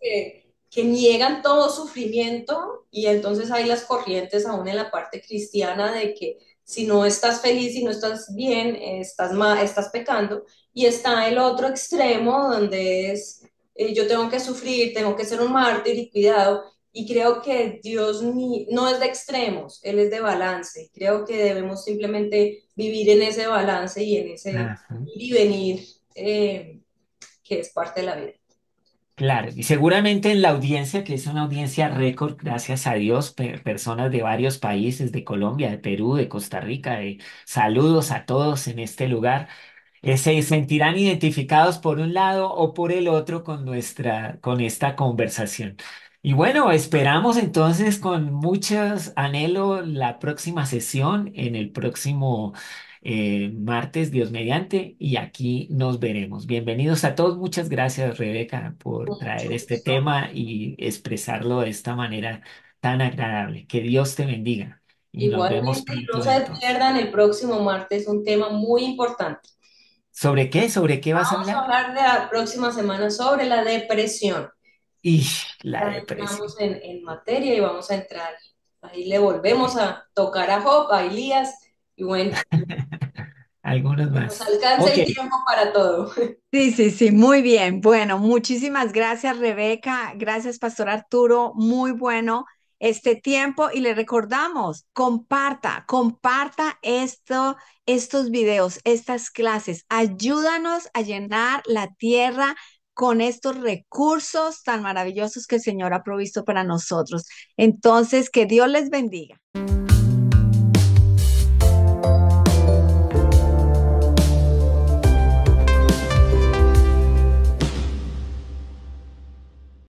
que niegan todo sufrimiento y entonces hay las corrientes aún en la parte cristiana de que si no estás feliz, si no estás bien, estás mal, estás pecando. Y está el otro extremo donde es yo tengo que sufrir, tengo que ser un mártir y cuidado. Y creo que Dios no es de extremos, Él es de balance. Creo que debemos simplemente vivir en ese balance y en ese ajá. ir y venir que es parte de la vida. Claro, y seguramente en la audiencia, que es una audiencia récord, gracias a Dios, personas de varios países, de Colombia, de Perú, de Costa Rica, saludos a todos en este lugar. Se sentirán identificados por un lado o por el otro con con esta conversación. Y bueno, esperamos entonces con muchos anhelo la próxima sesión en el próximo martes, Dios mediante, y aquí nos veremos. Bienvenidos a todos. Muchas gracias, Rebeca, por Con traer mucho este gusto. tema y expresarlo de esta manera tan agradable. Que Dios te bendiga y nos vemos Igualmente, y no pronto se entonces. pierdan el próximo martes un tema muy importante. ¿Sobre qué? ¿Sobre qué vas a Vamos a hablar? hablar de la próxima semana sobre la depresión. Y la Ya depresión. entramos en materia y vamos a entrar. Ahí le volvemos a tocar a Job, a Elías, y bueno, Algunos que nos más. alcance Ok, el tiempo para todo. Sí, sí, sí, muy bien. Bueno, muchísimas gracias, Rebeca. Gracias, Pastor Arturo. Muy bueno este tiempo y le recordamos, comparta estos videos, estas clases. Ayúdanos a llenar la tierra con estos recursos tan maravillosos que el Señor ha provisto para nosotros. Entonces, que Dios les bendiga.